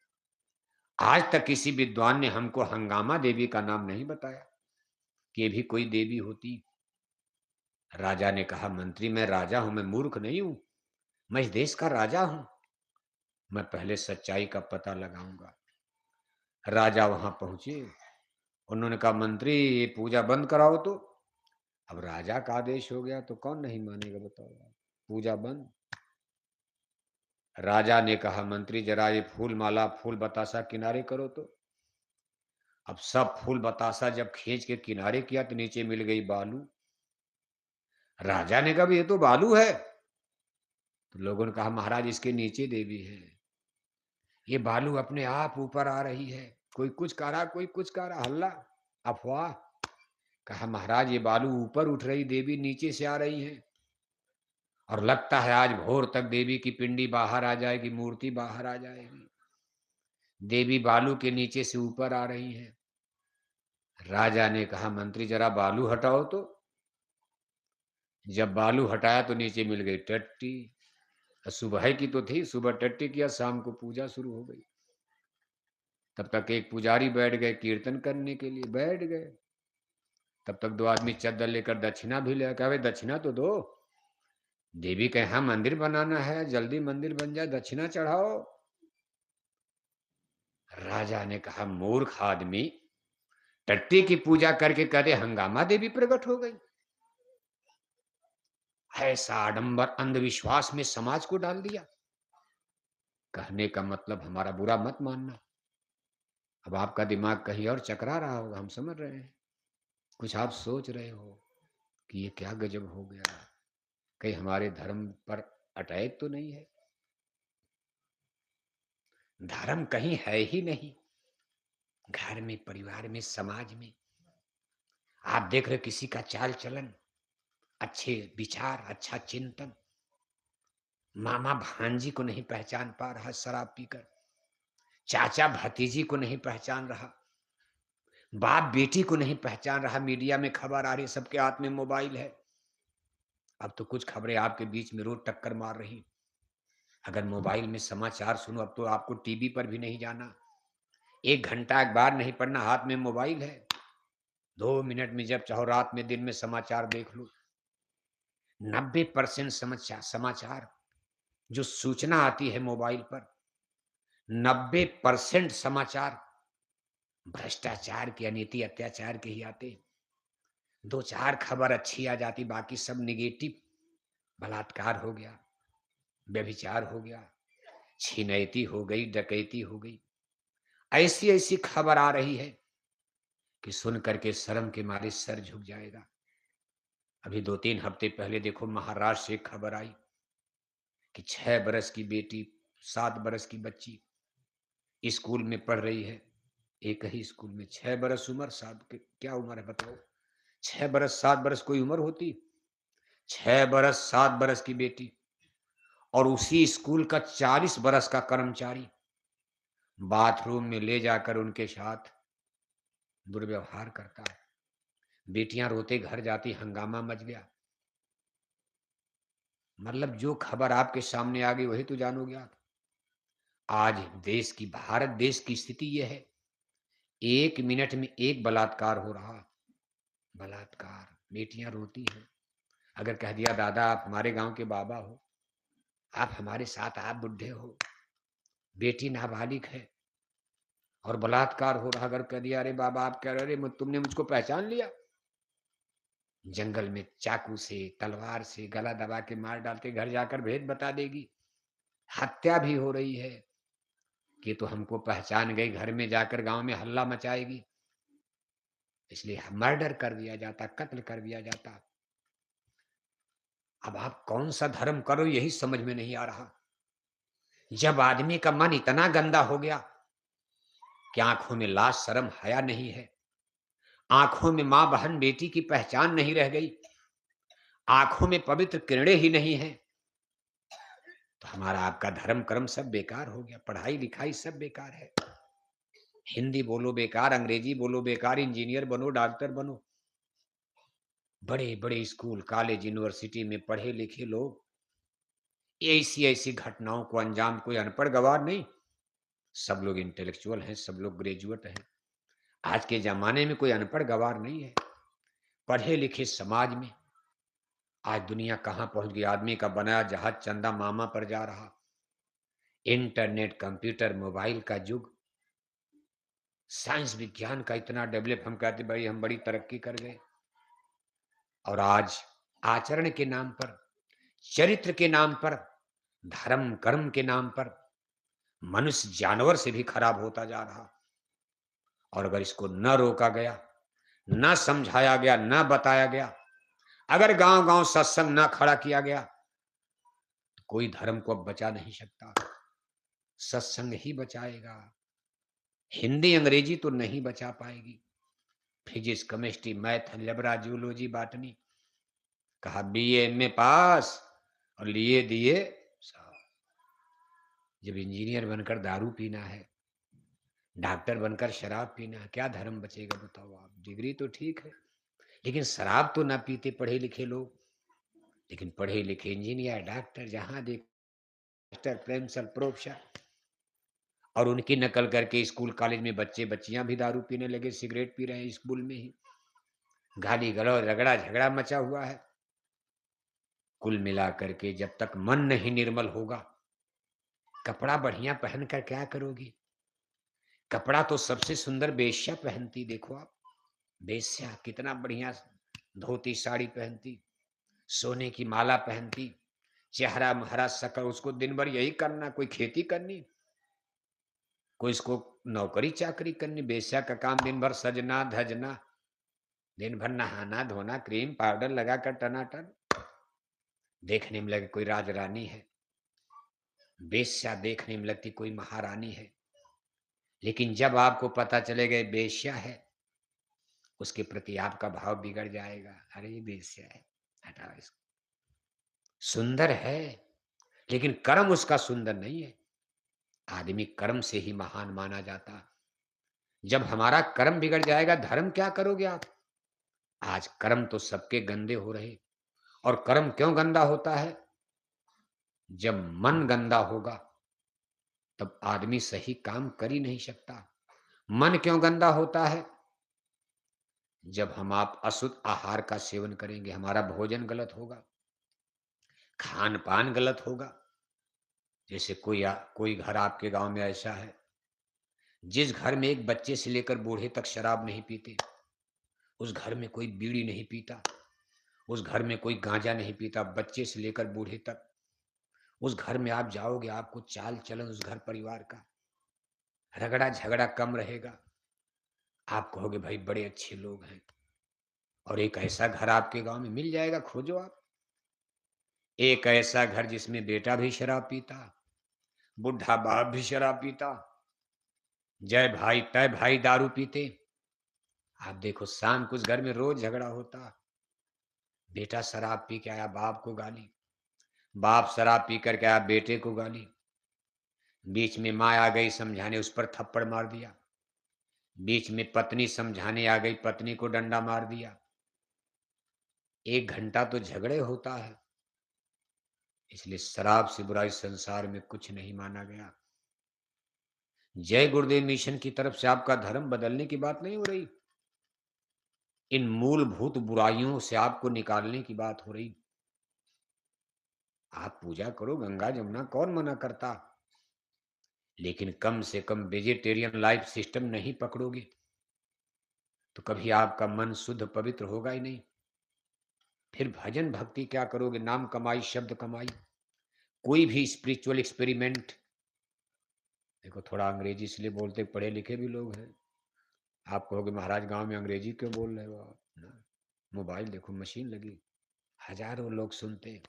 आज तक किसी विद्वान ने हमको हंगामा देवी का नाम नहीं बताया कि ये भी कोई देवी होती। राजा ने कहा मंत्री मैं राजा हूं, मैं मूर्ख नहीं हूं, मैं इस देश का राजा हूं, मैं पहले सच्चाई का पता लगाऊंगा। राजा वहां पहुंचे, उन्होंने कहा मंत्री ये पूजा बंद कराओ तो। अब राजा का आदेश हो गया तो कौन नहीं मानेगा बताओ आप। पूजा बंद। राजा ने कहा मंत्री जरा ये फूल माला फूल बतासा किनारे करो तो। अब सब फूल बतासा जब खींच के किनारे किया तो नीचे मिल गई बालू। राजा ने कहा ये तो बालू है। तो लोगों ने कहा महाराज इसके नीचे देवी है, ये बालू अपने आप ऊपर आ रही है, कोई कुछ कह रहा कोई कुछ कह रहा, हल्ला अफवाह। कहा महाराज ये बालू ऊपर उठ रही देवी नीचे से आ रही है और लगता है आज भोर तक देवी की पिंडी बाहर आ जाएगी, मूर्ति बाहर आ जाएगी। देवी बालू के नीचे से ऊपर आ रही है। राजा ने कहा मंत्री जरा बालू हटाओ तो। जब बालू हटाया तो नीचे मिल गई टट्टी। सुबह की तो थी, सुबह टट्टी किया, शाम को पूजा शुरू हो गई। तब तक एक पुजारी बैठ गए कीर्तन करने के लिए, बैठ गए। तब तक दो आदमी चद्दर लेकर दक्षिणा भी ले, कहा दक्षिणा तो दो, देवी के यहाँ मंदिर बनाना है, जल्दी मंदिर बन जाए, दक्षिणा चढ़ाओ। राजा ने कहा मूर्ख आदमी, टट्टी की पूजा करके कहते हंगामा देवी प्रकट हो गई। ऐसा आडंबर अंधविश्वास में समाज को डाल दिया। कहने का मतलब हमारा बुरा मत मानना। अब आपका दिमाग कहीं और चकरा रहा होगा, हम समझ रहे हैं। कुछ आप सोच रहे हो कि ये क्या गजब हो गया, कहीं हमारे धर्म पर अटैक तो नहीं है। धर्म कहीं है ही नहीं, घर में, परिवार में, समाज में। आप देख रहे किसी का चाल चलन, अच्छे विचार, अच्छा चिंतन, मामा भांजी को नहीं पहचान पा रहा शराब पीकर, चाचा भतीजी को नहीं पहचान रहा, बाप बेटी को नहीं पहचान रहा। मीडिया में खबर आ रही, सबके हाथ में मोबाइल है। अब तो कुछ खबरें आपके बीच में रोज टक्कर मार रही। अगर मोबाइल में समाचार सुनो, अब तो आपको टीवी पर भी नहीं जाना, 1 घंटा अखबार नहीं पढ़ना, हाथ में मोबाइल है, 2 मिनट में जब चाहो रात में दिन में समाचार देख लो। 90% समाचार जो सूचना आती है मोबाइल पर, 90% समाचार भ्रष्टाचार की, अनीति अत्याचार के ही आते। 2-4 खबर अच्छी आ जाती, बाकी सब निगेटिव। बलात्कार हो गया, व्यभिचार हो गया, छिनैती हो गई, डकैती हो गई, ऐसी ऐसी खबर आ रही है कि सुन करके शर्म के मारे सर झुक जाएगा। अभी 2-3 हफ्ते पहले देखो महाराष्ट्र से एक खबर आई कि 6 बरस की बेटी, 7 बरस की बच्ची स्कूल में पढ़ रही है। एक ही स्कूल में 6 बरस उम्र, 7 क्या उम्र है बताओ? 6 बरस 7 बरस कोई उम्र होती? 6 बरस 7 बरस की बेटी और उसी स्कूल का 40 बरस का कर्मचारी बाथरूम में ले जाकर उनके साथ दुर्व्यवहार करता है। बेटियां रोते घर जाती, हंगामा मच गया। मतलब जो खबर आपके सामने आ गई वही तो जानोगे आप। आज देश की, भारत देश की स्थिति यह है, 1 मिनट में एक बलात्कार हो रहा। बलात्कार, बेटियां रोती हैं। अगर कह दिया दादा आप हमारे गांव के बाबा हो, आप हमारे साथ, आप बुढ़े हो, बेटी नाबालिग है और बलात्कार हो रहा, अगर कह दिया अरे बाबा आप कह रहे तुमने मुझको पहचान लिया, जंगल में चाकू से, तलवार से गला दबा के मार डालते, घर जाकर भेद बता देगी। हत्या भी हो रही है कि तो हमको पहचान गई, घर में जाकर गांव में हल्ला मचाएगी, इसलिए मर्डर कर दिया जाता, कत्ल कर दिया जाता। अब आप कौन सा धर्म करो यही समझ में नहीं आ रहा। जब आदमी का मन इतना गंदा हो गया कि आंखों में लाज शर्म हया नहीं है, आंखों में मां बहन बेटी की पहचान नहीं रह गई, आंखों में पवित्र किरणें ही नहीं है, तो हमारा आपका धर्म कर्म सब बेकार हो गया, पढ़ाई लिखाई सब बेकार है। हिंदी बोलो बेकार, अंग्रेजी बोलो बेकार, इंजीनियर बनो, डॉक्टर बनो। बड़े बड़े स्कूल कॉलेज यूनिवर्सिटी में पढ़े लिखे लोग ऐसी ऐसी घटनाओं को अंजाम, कोई अनपढ़ गवार नहीं, सब लोग इंटेलेक्चुअल हैं, सब लोग ग्रेजुएट हैं। आज के जमाने में कोई अनपढ़ गवार नहीं है। पढ़े लिखे समाज में आज दुनिया कहां पहुंच गई। आदमी का बनाया जहाज चंदा मामा पर जा रहा। इंटरनेट, कंप्यूटर, मोबाइल का युग, साइंस विज्ञान का इतना डेवलप, हम कहते भाई हम बड़ी तरक्की कर गए। और आज आचरण के नाम पर, चरित्र के नाम पर, धर्म कर्म के नाम पर मनुष्य जानवर से भी खराब होता जा रहा। और अगर इसको न रोका गया, न समझाया गया, न बताया गया, अगर गांव गांव सत्संग न खड़ा किया गया, तो कोई धर्म को अब बचा नहीं सकता। सत्संग ही बचाएगा। हिंदी अंग्रेजी तो नहीं बचा पाएगी। Physics, chemistry, math, algebra, zoology, botany, कहा बीए में पास और लिए दिए साहब। जब इंजीनियर बनकर दारू पीना है, डॉक्टर बनकर शराब पीना है, क्या धर्म बचेगा बताओ आप। डिग्री तो ठीक है, लेकिन शराब तो ना पीते पढ़े लिखे लोग, लेकिन पढ़े लिखे इंजीनियर, डॉक्टर, जहां देख मास्टर, प्रिंसिपल, प्रोफेसर, और उनकी नकल करके स्कूल कॉलेज में बच्चे बच्चियां भी दारू पीने लगे, सिगरेट पी रहे हैं स्कूल में ही। गाली गलौज, रगड़ा झगड़ा मचा हुआ है। कुल मिलाकर के जब तक मन नहीं निर्मल होगा, कपड़ा बढ़िया पहनकर क्या करोगी। कपड़ा तो सबसे सुंदर बेश्या पहनती, देखो आप, बेश्या कितना बढ़िया धोती साड़ी पहनती, सोने की माला पहनती, चेहरा हरा शक्ल, उसको दिन भर यही करना, कोई खेती करनी, कोई इसको नौकरी चाकरी करनी। बेश्या का काम दिन भर सजना धजना, दिन भर नहाना धोना, क्रीम पाउडर लगाकर टनाटन, देखने में लगे कोई राज रानी है। बेश्या देखने में लगती कोई महारानी है। लेकिन जब आपको पता चलेगा ये बेश्या है, उसके प्रति आपका भाव बिगड़ जाएगा। अरे ये बेश्या है, हटाओ इसको। सुंदर है लेकिन कर्म उसका सुंदर नहीं है। आदमी कर्म से ही महान माना जाता। जब हमारा कर्म बिगड़ जाएगा, धर्म क्या करोगे आप। आज कर्म तो सबके गंदे हो रहे। और कर्म क्यों गंदा होता है। जब मन गंदा होगा तब आदमी सही काम कर ही नहीं सकता। मन क्यों गंदा होता है। जब हम आप अशुद्ध आहार का सेवन करेंगे, हमारा भोजन गलत होगा, खान पान गलत होगा। जैसे कोई घर आपके गांव में ऐसा है जिस घर में एक बच्चे से लेकर बूढ़े तक शराब नहीं पीते, उस घर में कोई बीड़ी नहीं पीता, उस घर में कोई गांजा नहीं पीता, बच्चे से लेकर बूढ़े तक। उस घर में आप जाओगे, आपको चाल चलन उस घर परिवार का, रगड़ा झगड़ा कम रहेगा। आप कहोगे भाई बड़े अच्छे लोग हैं। और एक ऐसा घर आपके गांव में मिल जाएगा, खोजो आप। एक ऐसा घर जिसमें बेटा भी शराब पीता, बुढ़ा बाप भी शराब पीता, जय भाई तय भाई दारू पीते। आप देखो शाम को उस घर में रोज झगड़ा होता। बेटा शराब पी के आया, बाप को गाली, बाप शराब पी कर के आया, बेटे को गाली, बीच में माँ आ गई समझाने, उस पर थप्पड़ मार दिया, बीच में पत्नी समझाने आ गई, पत्नी को डंडा मार दिया। 1 घंटा तो झगड़े होता है। इसलिए शराब से बुरा इस संसार में कुछ नहीं माना गया। जय गुरुदेव मिशन की तरफ से आपका धर्म बदलने की बात नहीं हो रही, इन मूलभूत बुराइयों से आपको निकालने की बात हो रही। आप पूजा करो, गंगा जमुना, कौन मना करता, लेकिन कम से कम वेजिटेरियन लाइफ सिस्टम नहीं पकड़ोगे तो कभी आपका मन शुद्ध पवित्र होगा ही नहीं। फिर भजन भक्ति क्या करोगे, नाम कमाई, शब्द कमाई, कोई भी स्पिरिचुअल एक्सपेरिमेंट। देखो, थोड़ा अंग्रेजी इसलिए बोलते, पढ़े लिखे भी लोग हैं। आप कहोगे महाराज गांव में अंग्रेजी क्यों बोल रहे हो आप ना? मोबाइल देखो, मशीन लगी, हजारों लोग सुनते हैं,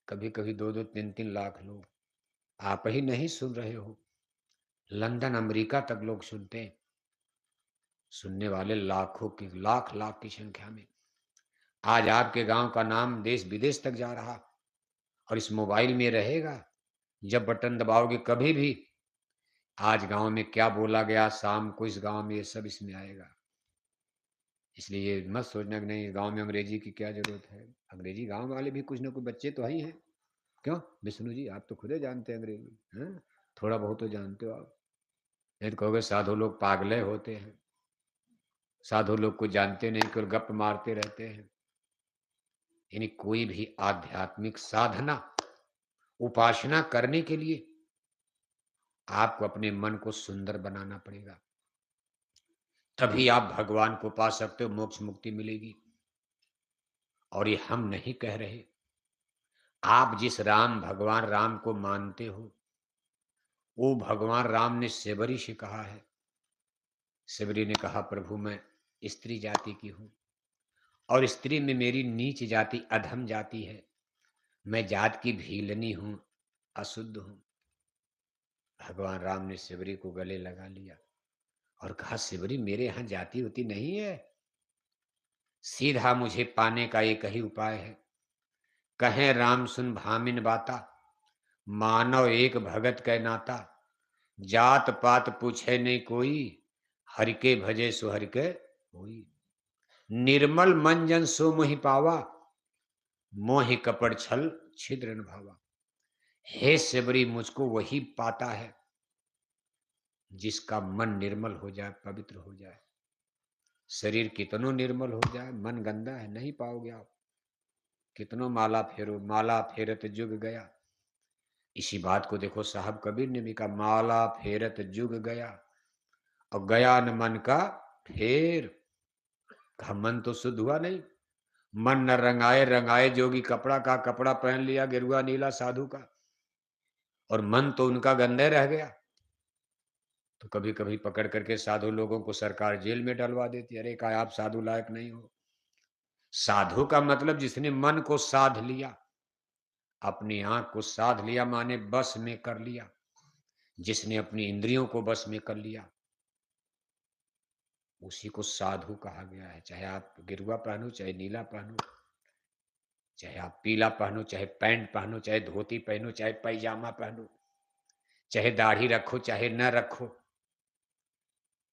कभी कभी 2-2, 3-3 लाख लोग। आप ही नहीं सुन रहे हो, लंदन अमेरिका तक लोग सुनते हैं, सुनने वाले लाखों की, लाख लाख की संख्या में। आज आपके गांव का नाम देश विदेश तक जा रहा, और इस मोबाइल में रहेगा। जब बटन दबाओगे कभी भी, आज गांव में क्या बोला गया, शाम को इस गांव में, ये सब इसमें आएगा। इसलिए ये मत सोचना कि नहीं गांव में अंग्रेजी की क्या जरूरत है। अंग्रेजी गांव वाले भी कुछ ना कुछ बच्चे तो ही हैं। क्यों विष्णु जी, आप तो खुद ही जानते हैं अंग्रेजी, हैं? थोड़ा बहुत तो जानते हो आप। नहीं तो कहोगे साधु लोग पागले होते हैं, साधु लोग को जानते नहीं, केवल गप मारते रहते हैं। यानी कोई भी आध्यात्मिक साधना, उपासना करने के लिए आपको अपने मन को सुंदर बनाना पड़ेगा, तभी आप भगवान को पा सकते हो, मोक्ष मुक्ति मिलेगी। और ये हम नहीं कह रहे, आप जिस राम, भगवान राम को मानते हो, वो भगवान राम ने सेबरी से कहा है। सेबरी ने कहा, प्रभु मैं स्त्री जाति की हूं, और स्त्री में मेरी नीच जाति, अधम जाति है, मैं जात की भीलनी हूं, अशुद्ध हूं। भगवान राम ने सेबरी को गले लगा लिया और कहा, सेबरी मेरे यहां जाति होती नहीं है, सीधा मुझे पाने का एक ही उपाय है। कहें राम सुन भामिन बाता, मानव एक भगत कै नाता, जात पात पूछे नहीं कोई, हर के भजे सो हर के होई, निर्मल मन जन सो मोहि पावा, मोहि कपड़ छल छिद्र न भावा। हे सेबरी, मुझको वही पाता है जिसका मन निर्मल हो जाए, पवित्र हो जाए। शरीर कितनों निर्मल हो जाए, मन गंदा है, नहीं पाओगे आप। कितनों माला फेरो, माला फेरत जुग गया। इसी बात को देखो, साहब कबीर ने भी कहा, माला फेरत जुग गया, और गया न मन का फेर। कहा मन तो शुद्ध हुआ नहीं, मन न रंगाए रंगाए जोगी कपड़ा, का कपड़ा पहन लिया गेरुआ नीला साधु का, और मन तो उनका गंदे रह गया। तो कभी कभी पकड़ करके साधु लोगों को सरकार जेल में डलवा देती, अरे कहा आप साधु लायक नहीं हो। साधु का मतलब जिसने मन को साध लिया, अपनी आंख को साध लिया, माने बस में कर लिया, जिसने अपनी इंद्रियों को बस में कर लिया, उसी को साधु कहा गया है। चाहे आप गिरुआ पहनो, चाहे नीला पहनो, चाहे आप पीला पहनो, चाहे पैंट पहनो, चाहे धोती पहनो, चाहे पैजामा पहनो, चाहे दाढ़ी रखो, चाहे न रखो,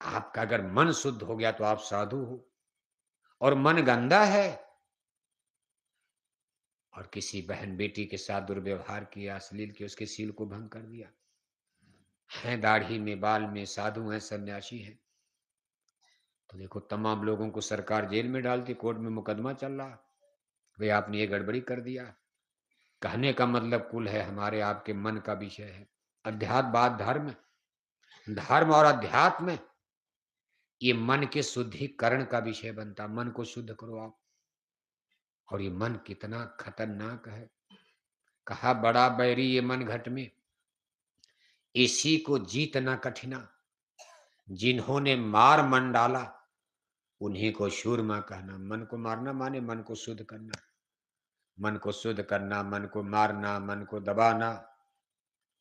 आपका अगर मन शुद्ध हो गया तो आप साधु हो। और मन गंदा है और किसी बहन बेटी के साथ दुर्व्यवहार किया, अश्लील किया, उसके सील को भंग कर दिया, हैं दाढ़ी में, बाल में, साधु हैं, सन्यासी हैं, तो देखो तमाम लोगों को सरकार जेल में डालती, कोर्ट में मुकदमा चल रहा, भाई आपने ये गड़बड़ी कर दिया। कहने का मतलब कुल है हमारे आपके मन का विषय है। अध्यात्म बाद धर्म, धर्म और अध्यात्म ये मन के शुद्धिकरण का विषय बनता। मन को शुद्ध करो आप। और ये मन कितना खतरनाक है। कहा बड़ा बैरी ये मन घट में, इसी को जीतना कठिना, जिन्होंने मार मन डाला उन्हीं को शूरमा कहना। मन को मारना माने मन को शुद्ध करना, मन को शुद्ध करना, मन को मारना, मन को दबाना,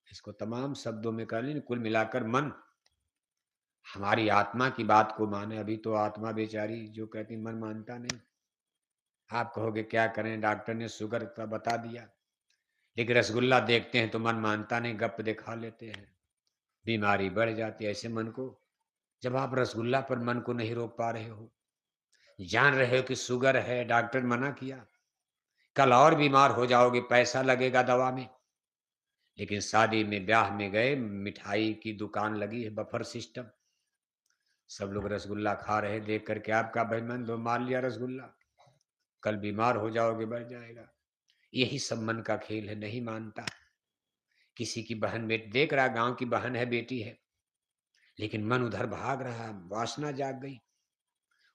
इसको तमाम शब्दों में कर लें। कुल मिलाकर मन हमारी आत्मा की बात को माने। अभी तो आत्मा बेचारी जो कहती मन मानता नहीं। आप कहोगे क्या करें, डॉक्टर ने शुगर का बता दिया, एक रसगुल्ला देखते हैं तो मन मानता नहीं, गप दिखा लेते हैं, बीमारी बढ़ जाती है ऐसे मन को। जब आप रसगुल्ला पर मन को नहीं रोक पा रहे हो, जान रहे हो कि शुगर है, डॉक्टर मना किया, कल और बीमार हो जाओगे, पैसा लगेगा दवा में, लेकिन शादी में ब्याह में गए, मिठाई की दुकान लगी है, बफर सिस्टम, सब लोग रसगुल्ला खा रहे, देख करके आपका भाई मन दो मार लिया रसगुल्ला, कल बीमार हो जाओगे, बढ़ जाएगा। यही सब मन का खेल है, नहीं मानता। किसी की बहन बेटी देख रहा, गांव की बहन है, बेटी है, लेकिन मन उधर भाग रहा, वासना जाग गई,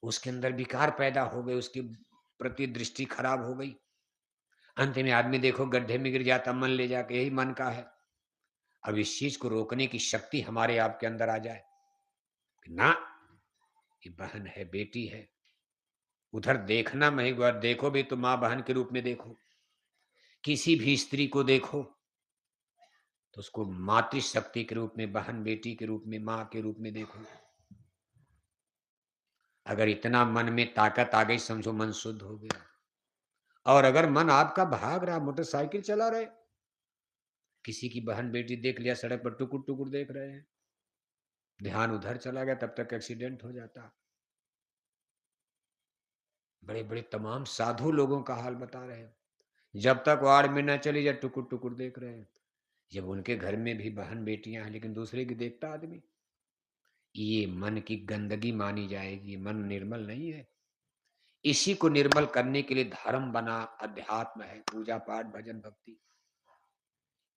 उसके अंदर विकार पैदा हो गए, उसकी प्रति दृष्टि खराब हो गई। अंत में आदमी देखो गड्ढे में गिर जाता, मन ले जाके, यही मन का है। अब इस चीज को रोकने की शक्ति हमारे आपके अंदर आ जाए कि ना, ये बहन है, बेटी है, उधर देखना नहीं, देखो भी तो माँ बहन के रूप में देखो। किसी भी स्त्री को देखो तो उसको मातृशक्ति के रूप में, बहन बेटी के रूप में, माँ के रूप में देखो। अगर इतना मन में ताकत आ गई, समझो मन शुद्ध हो गया। और अगर मन आपका भाग रहा, मोटरसाइकिल चला रहे, किसी की बहन बेटी देख लिया, सड़क पर टुकुर टुकुर देख रहे हैं, ध्यान उधर चला गया, तब तक एक्सीडेंट हो जाता। बड़े बड़े तमाम साधु लोगों का हाल बता रहे हैं, जब तक वार्ड में न चली जाए टुकुर टुकुर देख रहे हैं। जब उनके घर में भी बहन बेटियां हैं, लेकिन दूसरे की देखता आदमी, ये मन की गंदगी मानी जाएगी, मन निर्मल नहीं है। इसी को निर्मल करने के लिए धर्म बना, अध्यात्म है, पूजा पाठ भजन भक्ति।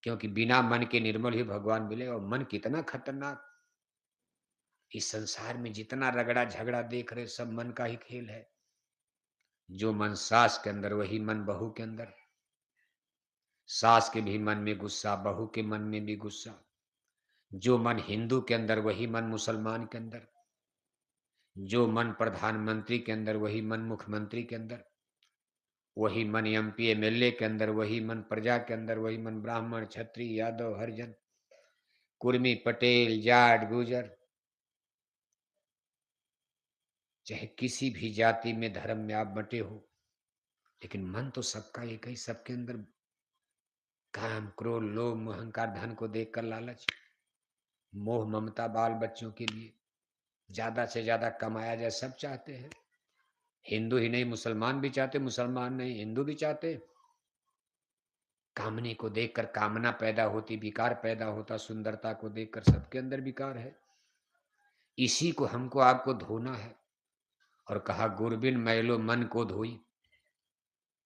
क्योंकि बिना मन के निर्मल ही भगवान मिले। और मन कितना खतरनाक, इस संसार में जितना रगड़ा झगड़ा देख रहे, सब मन का ही खेल है। जो मन सास के अंदर, वही मन बहू के अंदर। सास के भी मन में गुस्सा, बहू के मन में भी गुस्सा। जो मन हिंदू के अंदर, वही मन मुसलमान के अंदर। जो मन प्रधानमंत्री के अंदर, वही मन मुख्यमंत्री के अंदर। वही मन एमपी एमएलए के अंदर, वही मन प्रजा के अंदर। वही मन ब्राह्मण क्षत्रिय यादव हरिजन, कुर्मी पटेल जाट गुजर, चाहे किसी भी जाति में धर्म में आप बंटे हो, लेकिन मन तो सबका एक ही। सबके अंदर काम क्रोध लोभ मोह अहंकार, धन को देखकर लालच, मोह ममता, बाल बच्चों के लिए ज्यादा से ज्यादा कमाया जाए, सब चाहते हैं। हिंदू ही नहीं, मुसलमान भी चाहते, मुसलमान नहीं हिंदू भी चाहते। कामने को देखकर कामना पैदा होती, विकार पैदा होता। सुंदरता को देखकर सबके अंदर विकार है। इसी को हमको आपको धोना है। और कहा गुरबिन मैलो मन को धोई।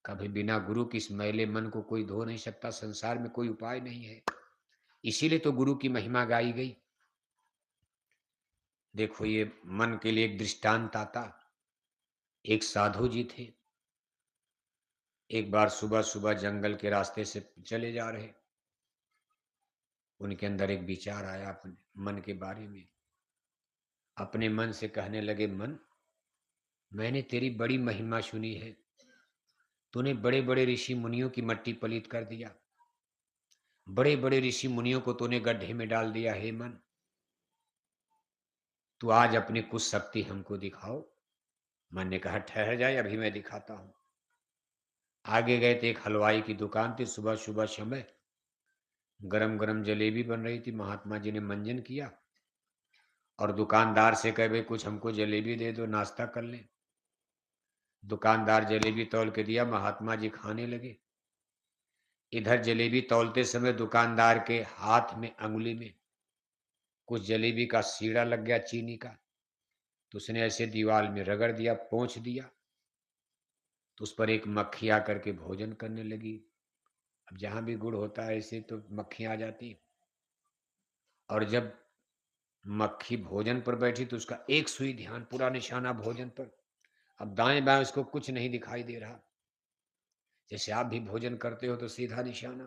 कभी बिना गुरु की इस मैले मन को कोई धो नहीं सकता। संसार में कोई उपाय नहीं है। इसीलिए तो गुरु की महिमा गाई गई। देखो ये मन के लिए एक दृष्टांत आता। एक साधु जी थे। एक बार सुबह सुबह जंगल के रास्ते से चले जा रहे, उनके अंदर एक विचार आया अपने मन के बारे में। अपने मन से कहने लगे, मन, मैंने तेरी बड़ी महिमा सुनी है। तूने बड़े बड़े ऋषि मुनियों की मट्टी पलीत कर दिया। बड़े बड़े ऋषि मुनियों को तूने गड्ढे में डाल दिया। हे मन, तू आज अपनी कुछ शक्ति हमको दिखाओ। मन ने कहा, ठहर जाए, अभी मैं दिखाता हूं। आगे गए थे, एक हलवाई की दुकान थी। सुबह सुबह समय गरम गरम जलेबी बन रही थी। महात्मा जी ने मंजन किया और दुकानदार से कहे, भाई कुछ हमको जलेबी दे दो, नाश्ता कर लें। दुकानदार जलेबी तौल के दिया, महात्मा जी खाने लगे। इधर जलेबी तौलते समय दुकानदार के हाथ में, अंगुली में कुछ जलेबी का सीड़ा लग गया, चीनी का। तो उसने ऐसे दीवार में रगड़ दिया, पोंछ दिया, तो उस पर एक मक्खी आकर के भोजन करने लगी। अब जहां भी गुड़ होता है ऐसे तो मक्खी आ जाती। और जब मक्खी भोजन पर बैठी तो उसका एक सुई ध्यान, पूरा निशाना भोजन पर। अब दाएं बाएं उसको कुछ नहीं दिखाई दे रहा। जैसे आप भी भोजन करते हो तो सीधा निशाना।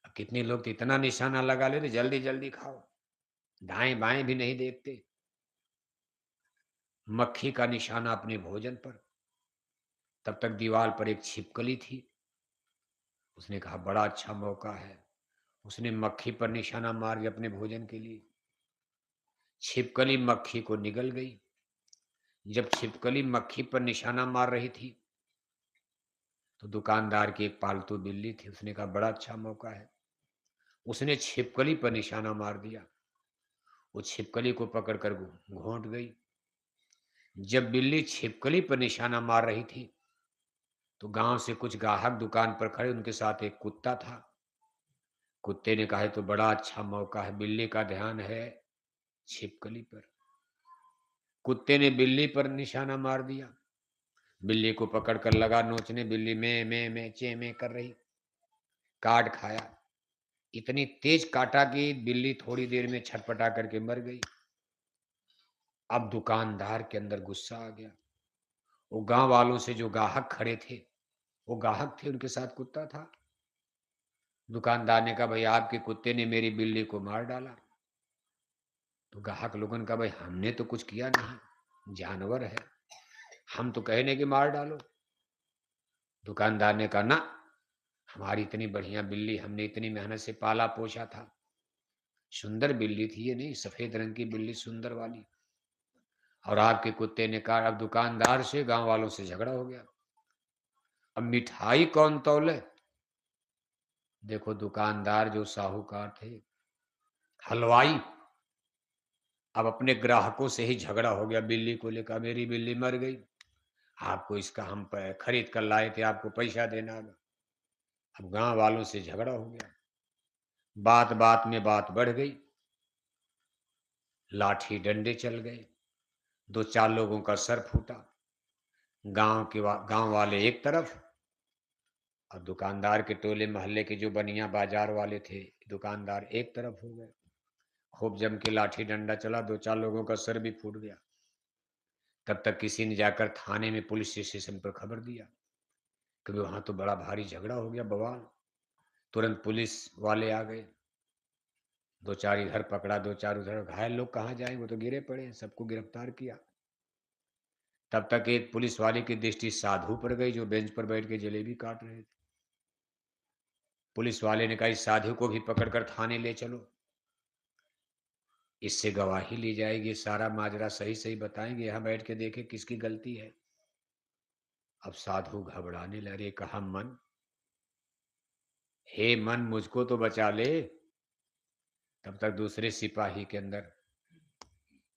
अब कितने लोग तो इतना निशाना लगा लेते, जल्दी जल्दी खाओ, दाएं बाएं भी नहीं देखते। मक्खी का निशाना अपने भोजन पर। तब तक दीवार पर एक छिपकली थी। उसने कहा, बड़ा अच्छा मौका है। उसने मक्खी पर निशाना मार दिया अपने भोजन के लिए। छिपकली मक्खी को निगल गई। जब छिपकली मक्खी पर निशाना मार रही थी, तो दुकानदार की एक पालतू बिल्ली थी, उसने कहा बड़ा अच्छा मौका है। उसने छिपकली पर निशाना मार दिया। वो छिपकली को पकड़कर घोंट गई। जब बिल्ली छिपकली पर निशाना मार रही थी, तो गांव से कुछ ग्राहक दुकान पर खड़े, उनके साथ एक कुत्ता था। कुत्ते ने कहा, "ये तो बड़ा अच्छा मौका है।" बिल्ली का ध्यान है छिपकली पर। कुत्ते ने बिल्ली पर निशाना मार दिया। बिल्ली को पकड़कर लगा नोचने। बिल्ली में चे में कर रही। काट खाया। इतनी तेज काटा कि बिल्ली थोड़ी देर में छटपटा करके मर गई। अब दुकानदार के अंदर गुस्सा आ गया। वो गांव वालों से जो ग्राहक खड़े थे, वो ग्राहक थे, उनके साथ कुत्ता था। दुकानदार ने कहा, भाई आपके कुत्ते ने मेरी बिल्ली को मार डाला। तो ग्राहक लोगों ने कहा, भाई हमने तो कुछ किया नहीं, जानवर है, हम तो कहे नहीं कि मार डालो। दुकानदार ने कहा, ना, हमारी इतनी बढ़िया बिल्ली, हमने इतनी मेहनत से पाला पोसा था। सुंदर बिल्ली थी ये, नहीं सफेद रंग की बिल्ली, सुंदर वाली। और आपके कुत्ते ने कहा। अब दुकानदार से गांव वालों से झगड़ा हो गया। अब मिठाई कौन तौले? देखो दुकानदार जो साहूकार थे, हलवाई, अब अपने ग्राहकों से ही झगड़ा हो गया बिल्ली को लेकर। मेरी बिल्ली मर गई, आपको इसका हम खरीद कर लाए थे, आपको पैसा देना होगा। अब गांव वालों से झगड़ा हो गया। बात बात में बात बढ़ गई। लाठी डंडे चल गए। दो चार लोगों का सर फूटा। गांव वाले एक तरफ, और दुकानदार के टोले मोहल्ले के जो बनिया बाजार वाले थे, दुकानदार एक तरफ हो गए। खूब जम के लाठी डंडा चला। दो चार लोगों का सर भी फूट गया। तब तक किसी ने जाकर थाने में, पुलिस स्टेशन पर खबर दिया, क्योंकि वहां तो बड़ा भारी झगड़ा हो गया, बवाल। तुरंत पुलिस वाले आ गए। दो चार इधर पकड़ा, दो चार उधर। घायल लोग कहाँ जाए, वो तो गिरे पड़े हैं, सबको गिरफ्तार किया। तब तक एक पुलिस वाले की दृष्टि साधु पर गई, जो बेंच पर बैठ के जलेबी काट रहे थे। पुलिस वाले ने कहा, इस साधु को भी पकड़कर थाने ले चलो, इससे गवाही ली जाएगी, सारा माजरा सही सही बताएंगे, यहां बैठ के देखे किसकी गलती है। अब साधु घबराने लगे। कहा, मन, हे मन, मुझको तो बचा ले। तब तक दूसरे सिपाही के अंदर,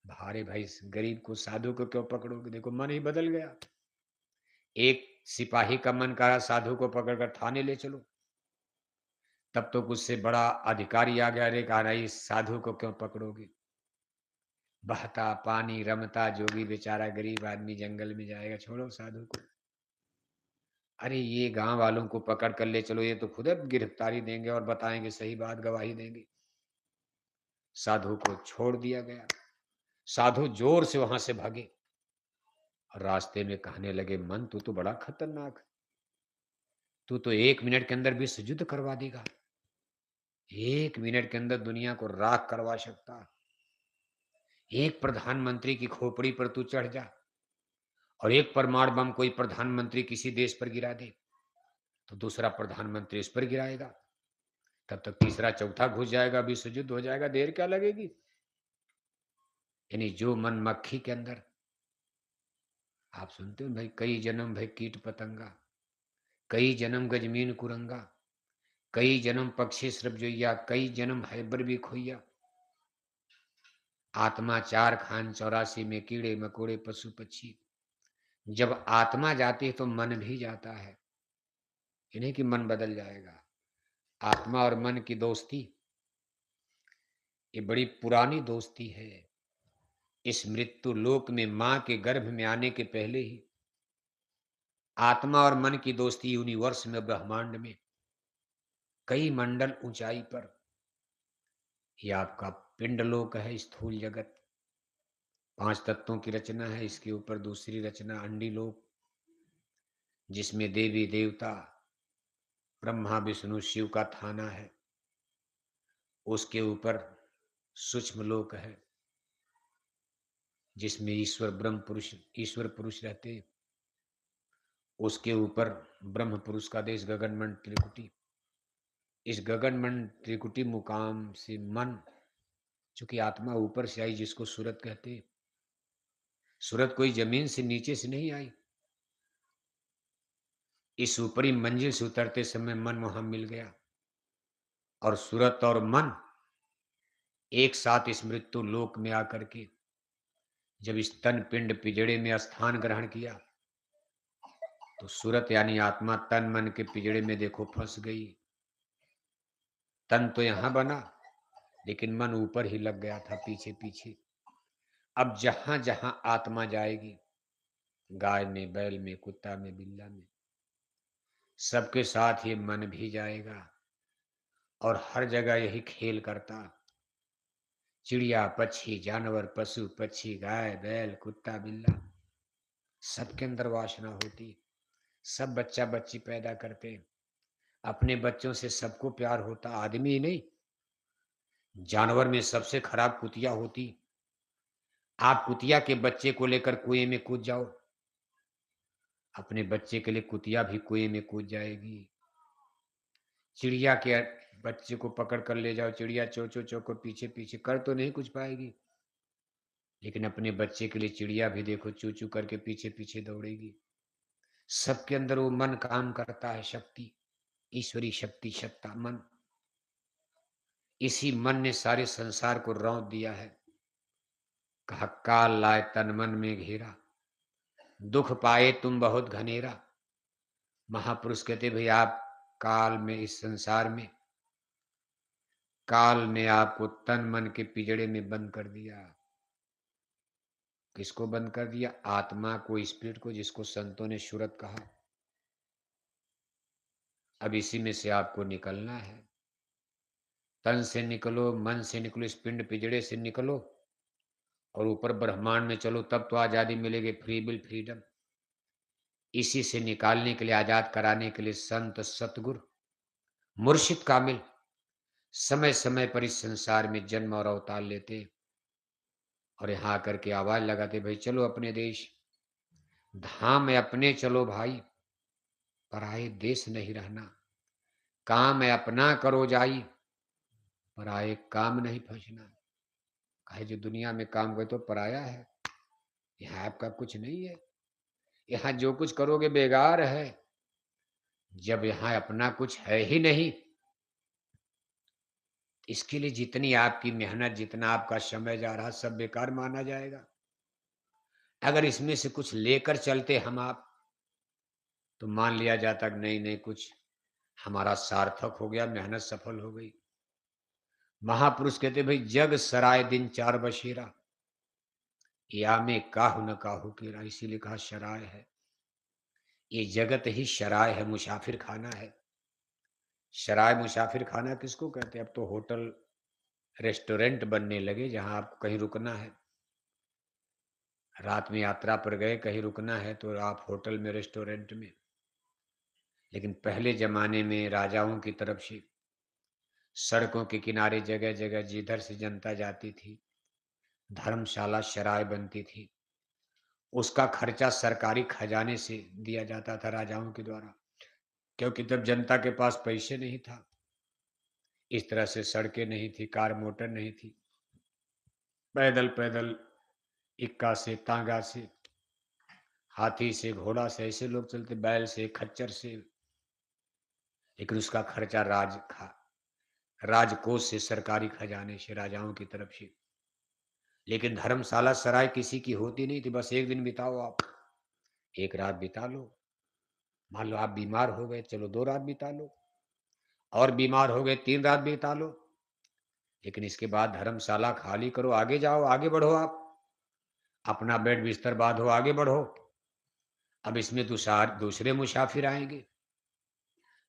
भारे भाई, गरीब को, साधु को क्यों पकड़ोगे? देखो मन ही बदल गया। एक सिपाही का मन कहा साधु को पकड़कर थाने ले चलो। तब तो उससे बड़ा अधिकारी आ गया। अरे कहा, नहीं, साधु को क्यों पकड़ोगे? बहता पानी, रमता जोगी, बेचारा गरीब आदमी जंगल में जाएगा, छोड़ो साधु को। अरे ये गांव वालों को पकड़ कर ले चलो, ये तो खुद अब गिरफ्तारी देंगे और बताएंगे, सही बात गवाही देंगे। साधु को छोड़ दिया गया। साधु जोर से वहां से भागे और रास्ते में कहने लगे, मन तू तो बड़ा खतरनाक है, तू तो 1 मिनट के अंदर विश्व युद्ध करवा देगा। 1 मिनट के अंदर दुनिया को राख करवा सकता। एक प्रधानमंत्री की खोपड़ी पर तू चढ़ जा, और एक परमाणु बम कोई प्रधानमंत्री किसी देश पर गिरा दे, तो दूसरा प्रधानमंत्री इस पर गिराएगा, तब तक तीसरा चौथा घुस जाएगा, विश्व युद्ध हो जाएगा, देर क्या लगेगी? यानी जो मन मक्खी के अंदर, आप सुनते हो भाई, कई जन्म भाई कीट पतंगा, कई जन्म गजमीन कुरंगा, कई जन्म पक्षी सृपजोइया, कई जन्म हैबर भी खोइया। आत्मा चार खान 84 में, कीड़े मकोड़े पशु पक्षी। जब आत्मा जाती है तो मन भी जाता है। इन्हें कि मन बदल जाएगा। आत्मा और मन की दोस्ती, ये बड़ी पुरानी दोस्ती है। इस मृत्यु लोक में मां के गर्भ में आने के पहले ही आत्मा और मन की दोस्ती यूनिवर्स में, ब्रह्मांड में, कई मंडल ऊंचाई पर, यह आपका पिंड लोक है, स्थूल जगत, 5 तत्वों की रचना है। इसके ऊपर दूसरी रचना अंडी लोक, जिसमें देवी देवता, ब्रह्मा विष्णु शिव का थाना है। उसके ऊपर सूक्ष्म लोक है, जिसमें ईश्वर पुरुष रहते हैं। उसके ऊपर ब्रह्म पुरुष का देश, गगनमंड त्रिकुटी। इस गगनमंड त्रिकुटी मुकाम से मन, चूंकि आत्मा ऊपर से आई, जिसको सूरत कहते हैं। सूरत कोई जमीन से नीचे से नहीं आई। इस ऊपरी मंजिल से उतरते समय मन वहां मिल गया और सूरत और मन एक साथ इस मृत्यु लोक में आकर के जब इस तन पिंड पिजड़े में स्थान ग्रहण किया, तो सूरत यानी आत्मा तन मन के पिजड़े में देखो फंस गई। तन तो यहां बना, लेकिन मन ऊपर ही लग गया था पीछे पीछे। अब जहां जहां आत्मा जाएगी, गाय में, बैल में, कुत्ता में, बिल्ला में, सबके साथ ये मन भी जाएगा और हर जगह यही खेल करता। चिड़िया, पक्षी, जानवर, पशु पक्षी, गाय, बैल, कुत्ता, बिल्ला, सबके अंदर वासना होती। सब बच्चा बच्ची पैदा करते। अपने बच्चों से सबको प्यार होता, आदमी ही नहीं, जानवर में सबसे खराब कुतिया होती। आप कुतिया के बच्चे को लेकर कुएं में कूद जाओ, अपने बच्चे के लिए कुतिया भी कुएं में कूद जाएगी। चिड़िया के बच्चे को पकड़ कर ले जाओ, चिड़िया चो चो चो को पीछे पीछे कर तो नहीं कुछ पाएगी, लेकिन अपने बच्चे के लिए चिड़िया भी देखो चू चू करके पीछे पीछे दौड़ेगी। सबके अंदर वो मन काम करता है, शक्ति, ईश्वरी शक्ति, सत्ता, मन। इसी मन ने सारे संसार को रौंद दिया है। कहा काल लाए तन मन में घेरा, दुख पाए तुम बहुत घनेरा। महापुरुष कहते भाई आप काल में, इस संसार में काल ने आपको तन मन के पिजड़े में बंद कर दिया। किसको बंद कर दिया? आत्मा को, स्पिरिट को, जिसको संतों ने सूरत कहा। अब इसी में से आपको निकलना है। तन से निकलो, मन से निकलो, इस पिंड पिजड़े से निकलो और ऊपर ब्रह्मांड में चलो, तब तो आजादी मिलेगी, फ्री विल, फ्रीडम। इसी से निकालने के लिए, आजाद कराने के लिए संत, सतगुरु, मुर्शिद कामिल समय समय पर इस संसार में जन्म और अवतार लेते और यहाँ आकर के आवाज लगाते, भाई चलो अपने देश धाम है, अपने चलो भाई, पराए देश नहीं रहना। काम है अपना करो जाई, पराए काम नहीं फंसना। कहे जो दुनिया में काम करे तो पराया है, यहाँ आपका कुछ नहीं है। यहाँ जो कुछ करोगे बेकार है। जब यहाँ अपना कुछ है ही नहीं, इसके लिए जितनी आपकी मेहनत, जितना आपका समय जा रहा, सब बेकार माना जाएगा। अगर इसमें से कुछ लेकर चलते हम आप, तो मान लिया जाता कि नहीं नहीं, कुछ हमारा सार्थक हो गया, मेहनत सफल हो गई। महापुरुष कहते भाई जग सराय दिन चार बसेरा, या में काहू न काहू केरा। इसीलिए कहा शराय है। ये जगत ही शराय है, मुसाफिर खाना है। शराय मुसाफिर खाना किसको कहते हैं? अब तो होटल रेस्टोरेंट बनने लगे, जहां आपको कहीं रुकना है, रात में यात्रा पर गए, कहीं रुकना है तो आप होटल में, रेस्टोरेंट में। लेकिन पहले जमाने में राजाओं की तरफ से सड़कों के किनारे जगह जगह जिधर से जनता जाती थी, धर्मशाला, सराय बनती थी। उसका खर्चा सरकारी खजाने से दिया जाता था राजाओं के द्वारा, क्योंकि तब जनता के पास पैसे नहीं था। इस तरह से सड़कें नहीं थी, कार मोटर नहीं थी, पैदल पैदल, इक्का से, तांगा से, हाथी से, घोड़ा से, ऐसे लोग चलते, बैल से, खच्चर से। लेकिन उसका खर्चा राजकोष से, सरकारी खजाने से, राजाओं की तरफ से। लेकिन धर्मशाला सराय किसी की होती नहीं थी। बस एक दिन बिताओ आप, एक रात बिता लो। मान लो आप बीमार हो गए, चलो 2 रात बिता लो, और बीमार हो गए 3 रात बिता लो। लेकिन इसके बाद धर्मशाला खाली करो, आगे जाओ, आगे बढ़ो, आप अपना बेड बिस्तर बांधो, आगे बढ़ो। अब इसमें दूसरे मुसाफिर आएंगे।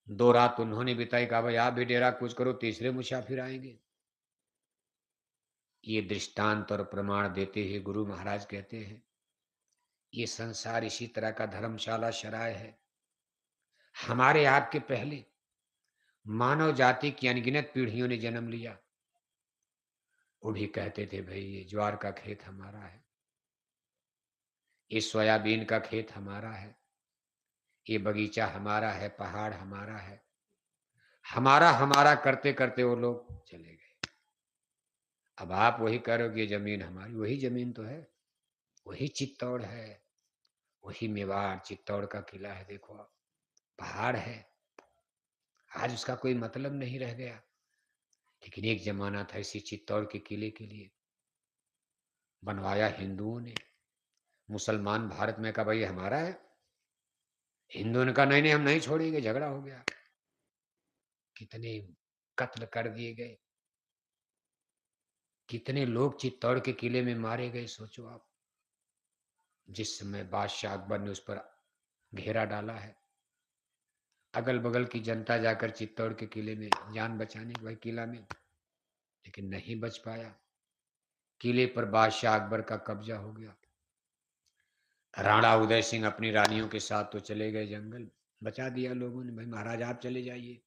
2 रात उन्होंने बिताई, कहा भाई आप भी डेरा कुछ करो, तीसरे मुसाफिर आएंगे। ये दृष्टांत और प्रमाण देते हुए गुरु महाराज कहते हैं, ये संसार इसी तरह का धर्मशाला शराय है। हमारे आपके पहले मानव जाति की अनगिनत पीढ़ियों ने जन्म लिया। वो भी कहते थे भाई ये ज्वार का खेत हमारा है, ये सोयाबीन का खेत हमारा है, ये बगीचा हमारा है, पहाड़ हमारा है। हमारा हमारा करते करते वो लोग चले गए। अब आप वही कह रहे हो कि ये जमीन हमारी, वही जमीन तो है, वही चित्तौड़ है, वही मेवाड़ चित्तौड़ का किला है, देखो आप, पहाड़ है, आज उसका कोई मतलब नहीं रह गया। लेकिन एक ज़माना था इसी चित्तौड़ के किले के लिए, बनवाया हिंदुओं ने। मुसलमान भारत में कहा, भई हमारा है। हिंदुओं ने कहा, नहीं, नहीं हम नहीं छोड़ेंगे, झगड़ा हो गया। कितने कत्ल कर दिए गए, कितने लोग चित्तौड़ के किले में मारे गए, सोचो आप। जिस समय बादशाह अकबर ने उस पर घेरा डाला है, अगल-बगल की जनता जाकर चित्तौड़ के किले में जान बचाने की, भाई किला में, लेकिन नहीं बच पाया। किले पर बादशाह अकबर का कब्जा हो गया। राणा उदय सिंह अपनी रानियों के साथ तो चले गए जंगल, बचा दिया लोगों ने, भाई महाराज आप चले जाइए,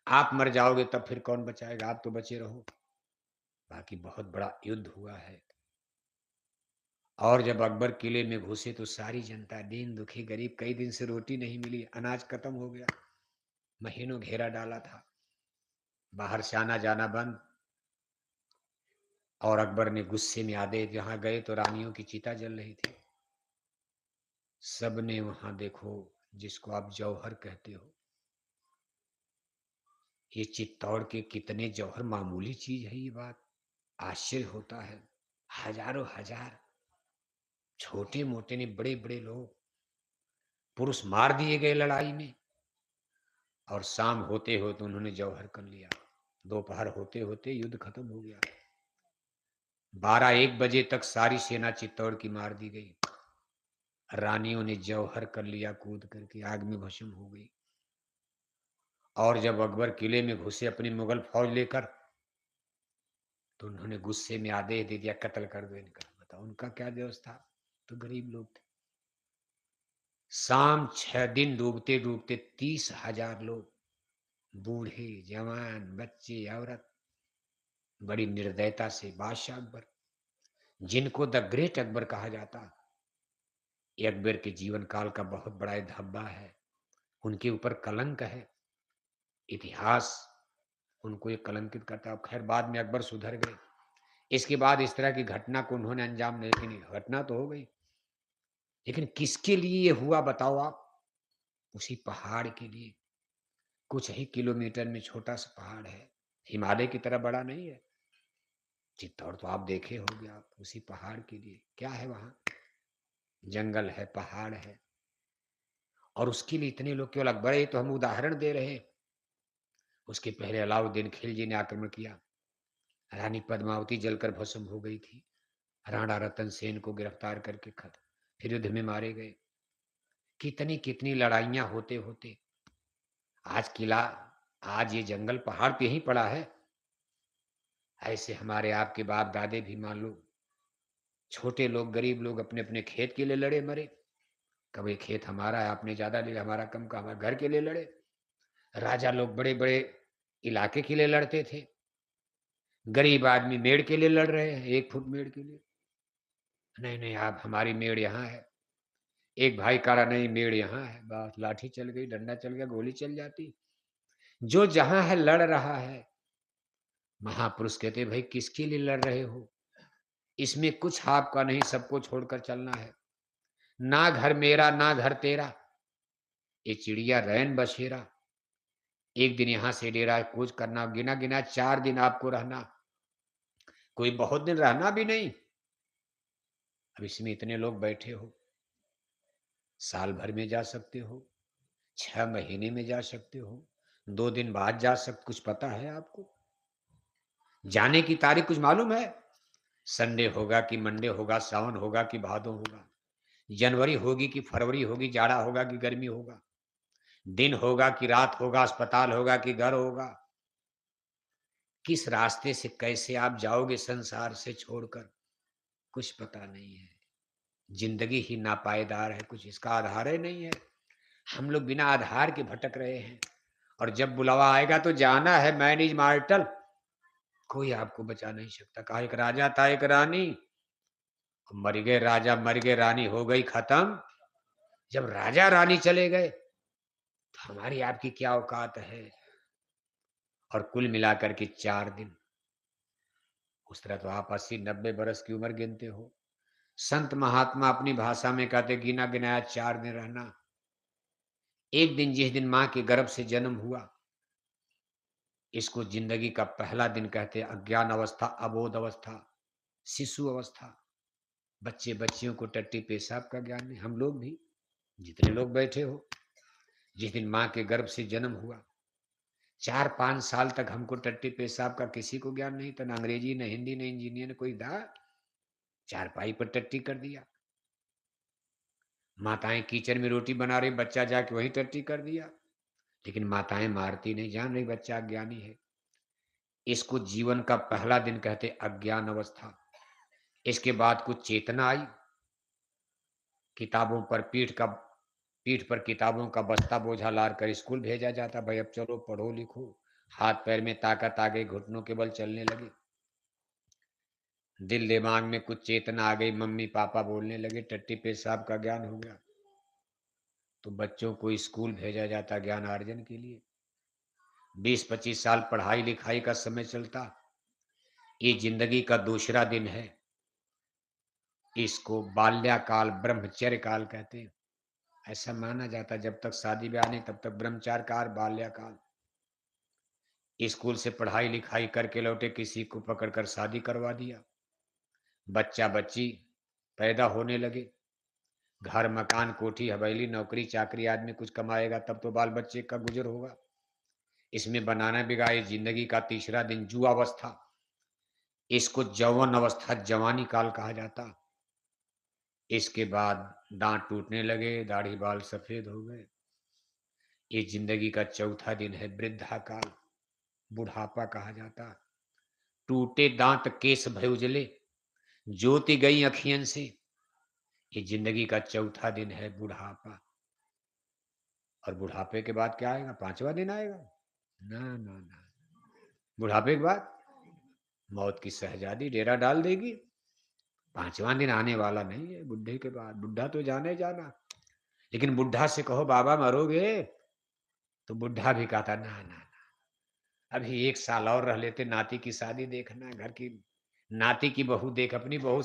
आप मर जाओगे तब फिर कौन बचाएगा, आप तो बचे रहो। बाकी बहुत बड़ा युद्ध हुआ है। और जब अकबर किले में घुसे तो सारी जनता दीन दुखी गरीब, कई दिन से रोटी नहीं मिली, अनाज खत्म हो गया, महीनों घेरा डाला था, बाहर से आना जाना बंद। और अकबर ने गुस्से में आदेश, जहां गए तो रानियों की चिता जल रही थी। सबने वहां देखो, जिसको आप जौहर कहते हो, ये चित्तौड़ के कितने जौहर, मामूली चीज है ये बात, आश्चर्य होता है। हजारों हजार छोटे मोटे ने बड़े बड़े लोग, पुरुष मार दिए गए लड़ाई में। और शाम होते होते उन्होंने जौहर कर लिया, दोपहर होते होते युद्ध खत्म हो गया। 12-1 बजे तक सारी सेना चित्तौड़ की मार दी गई। रानियों ने जौहर कर लिया, कूद करके आग में भस्म हो गई। और जब अकबर किले में घुसे अपनी मुगल फौज लेकर, तो उन्होंने गुस्से में आदेश दे दिया, कत्ल कर दो इनका। बताओ उनका क्या दोष था, तो गरीब लोग थे। शाम 6 दिन डूबते डूबते 30,000 लोग, बूढ़े जवान बच्चे औरत, बड़ी निर्दयता से बादशाह अकबर, जिनको द ग्रेट अकबर कहा जाता, ये अकबर के जीवन काल का बहुत बड़ा धब्बा है, उनके ऊपर कलंक है, इतिहास उनको ये कलंकित करता है। खैर बाद में अकबर सुधर गए, इसके बाद इस तरह की घटना को उन्होंने अंजाम नहीं, लेकिन घटना तो हो गई, लेकिन किसके लिए ये हुआ बताओ आप? उसी पहाड़ के लिए। कुछ ही किलोमीटर में छोटा सा पहाड़ है, हिमालय की तरह बड़ा नहीं है। चित्तौड़ तो आप देखे होंगे, आप उसी पहाड़ के लिए, क्या है वहां, जंगल है, पहाड़ है, और उसके लिए इतने लोग, केवल अकबर, ये तो हम उदाहरण दे रहे हैं। उसके पहले अलाउद्दीन खिलजी ने आक्रमण किया, रानी पद्मावती जलकर भस्म हो गई थी, राणा रतन सेन को गिरफ्तार करके खत्म, फिर युद्ध में मारे गए। कितनी कितनी लड़ाइयां होते होते आज किला, आज ये जंगल पहाड़ पे ही पड़ा है। ऐसे हमारे आपके बाप दादे भी मान लो, छोटे लोग गरीब लोग अपने अपने खेत के लिए लड़े मरे, कभी खेत हमारा है आपने ज्यादा लिया, हमारा कम का, हमारे घर के लिए लड़े। राजा लोग बड़े बड़े इलाके के लिए लड़ते थे, गरीब आदमी मेड़ के लिए लड़ रहे हैं, 1 फुट मेड़ के लिए। नहीं नहीं आप, हमारी मेड़ यहाँ है। एक भाई कह रहा, नहीं मेड़ यहाँ है, बस लाठी चल गई, डंडा चल गया, गोली चल जाती। जो जहां है लड़ रहा है। महापुरुष कहते, भाई किसके लिए लड़ रहे हो, इसमें कुछ आपका नहीं, सबको छोड़कर चलना है। ना घर मेरा ना घर तेरा, ये चिड़िया रैन बसेरा। एक दिन यहां से डेरा कूच करना, गिना गिना 4 दिन आपको रहना, कोई बहुत दिन रहना भी नहीं। अब इसमें इतने लोग बैठे हो, साल भर में जा सकते हो, 6 महीने में जा सकते हो, 2 दिन बाद जा सकते, कुछ पता है आपको? जाने की तारीख कुछ मालूम है? संडे होगा कि मंडे होगा, सावन होगा कि भादो होगा, जनवरी होगी कि फरवरी होगी, जाड़ा होगा कि गर्मी होगा, दिन होगा कि रात होगा, अस्पताल होगा कि घर होगा, किस रास्ते से कैसे आप जाओगे संसार से छोड़कर, कुछ पता नहीं है। जिंदगी ही नापायदार है, कुछ इसका आधार ही नहीं है। हम लोग बिना आधार के भटक रहे हैं, और जब बुलावा आएगा तो जाना है, मैन इज मार्टल, कोई आपको बचा नहीं सकता। कहा एक राजा था एक रानी, मर गए राजा मर गए, रानी हो गई खत्म। जब राजा रानी चले गए तो हमारी आपकी क्या औकात है। और कुल मिलाकर के 4 दिन, उस तरह तो आप 80-90 बरस की उम्र गिनते हो। संत महात्मा अपनी भाषा में कहते, गिना गिनाया 4 दिन रहना, एक दिन जिस दिन माँ के गर्भ से जन्म हुआ, इसको ज़िंदगी का पहला दिन कहते हैं, अज्ञान अवस्था, अबोध अवस्था, शिशु अवस्था। बच्चे-बच्चियों को टट्टी पेशाब का ज्ञान नहीं, हम लोग भी, जितने लोग बैठे हो, जिस दिन माँ के गर्भ से जन्म हुआ, 4-5 साल तक हमको टट्टी पेशाब का किसी को ज्ञान नहीं था, ना अंग्रेजी, ना हिंदी, ना इंजीनियर, ना कोई था। चारपाई पर टट्टी कर दिया। माताएँ किचन में रोटी बना रही, बच्चा जाके वहीं टट्टी कर दिया। लेकिन माताएँ मारती नहीं, जान रही बच्चा अज्ञानी है। इसको जीवन का पहला दिन कहते अज्ञान अवस्था। इसके बाद कुछ चेतना आई, किताबों पर पीठ पर किताबों का बस्ता बोझा लाद कर स्कूल भेजा जाता, भाई अब चलो पढ़ो लिखो। हाथ पैर में ताकत आ गई, घुटनों के बल चलने लगे। दिल दिमाग में कुछ चेतना आ गई, मम्मी पापा बोलने लगे, टट्टी पेशाब का ज्ञान हो गया। तो बच्चों को स्कूल भेजा जाता ज्ञान अर्जन के लिए। 20-25 साल पढ़ाई लिखाई का समय चलता। ये जिंदगी का दूसरा दिन है। इसको बाल्याकाल, ब्रह्मचर्य काल कहते हैं। ऐसा माना जाता है जब तक शादी ब्याह नहीं तब तक ब्रह्मचार्य काल, बाल्याकाल। स्कूल से पढ़ाई लिखाई करके लौटे, किसी को पकड़कर शादी करवा दिया। बच्चा बच्ची पैदा होने लगे। घर मकान कोठी हवेली नौकरी चाकरी, आदमी कुछ कमाएगा तब तो बाल बच्चे का गुजर होगा। इसमें बनाना बिगाए, जिंदगी का तीसरा दिन जुआवस्था। इसको यौवन अवस्था, जवानी काल कहा जाता। इसके बाद दांत टूटने लगे, दाढ़ी बाल सफेद हो गए। ये जिंदगी का चौथा दिन है वृद्धा काल, बुढ़ापा कहा जाता। टूटे दांत केस भय उजले, ज्योति गई अखियन से। ये जिंदगी का चौथा दिन है बुढ़ापा। और बुढ़ापे के बाद क्या आएगा? पांचवा दिन आएगा? ना ना ना, बुढ़ापे के बाद मौत की शहजादी डेरा डाल देगी। पांचवा दिन आने वाला नहीं है बुढ़े के बाद। बुढ़ा तो जाने जाना, लेकिन बुढ़ा से कहो बाबा मरोगे, तो बुढ़ा भी कहता ना ना ना, अभी 1 साल और रह लेते, नाती की शादी देखना, घर की नाती की बहू देख, अपनी बहू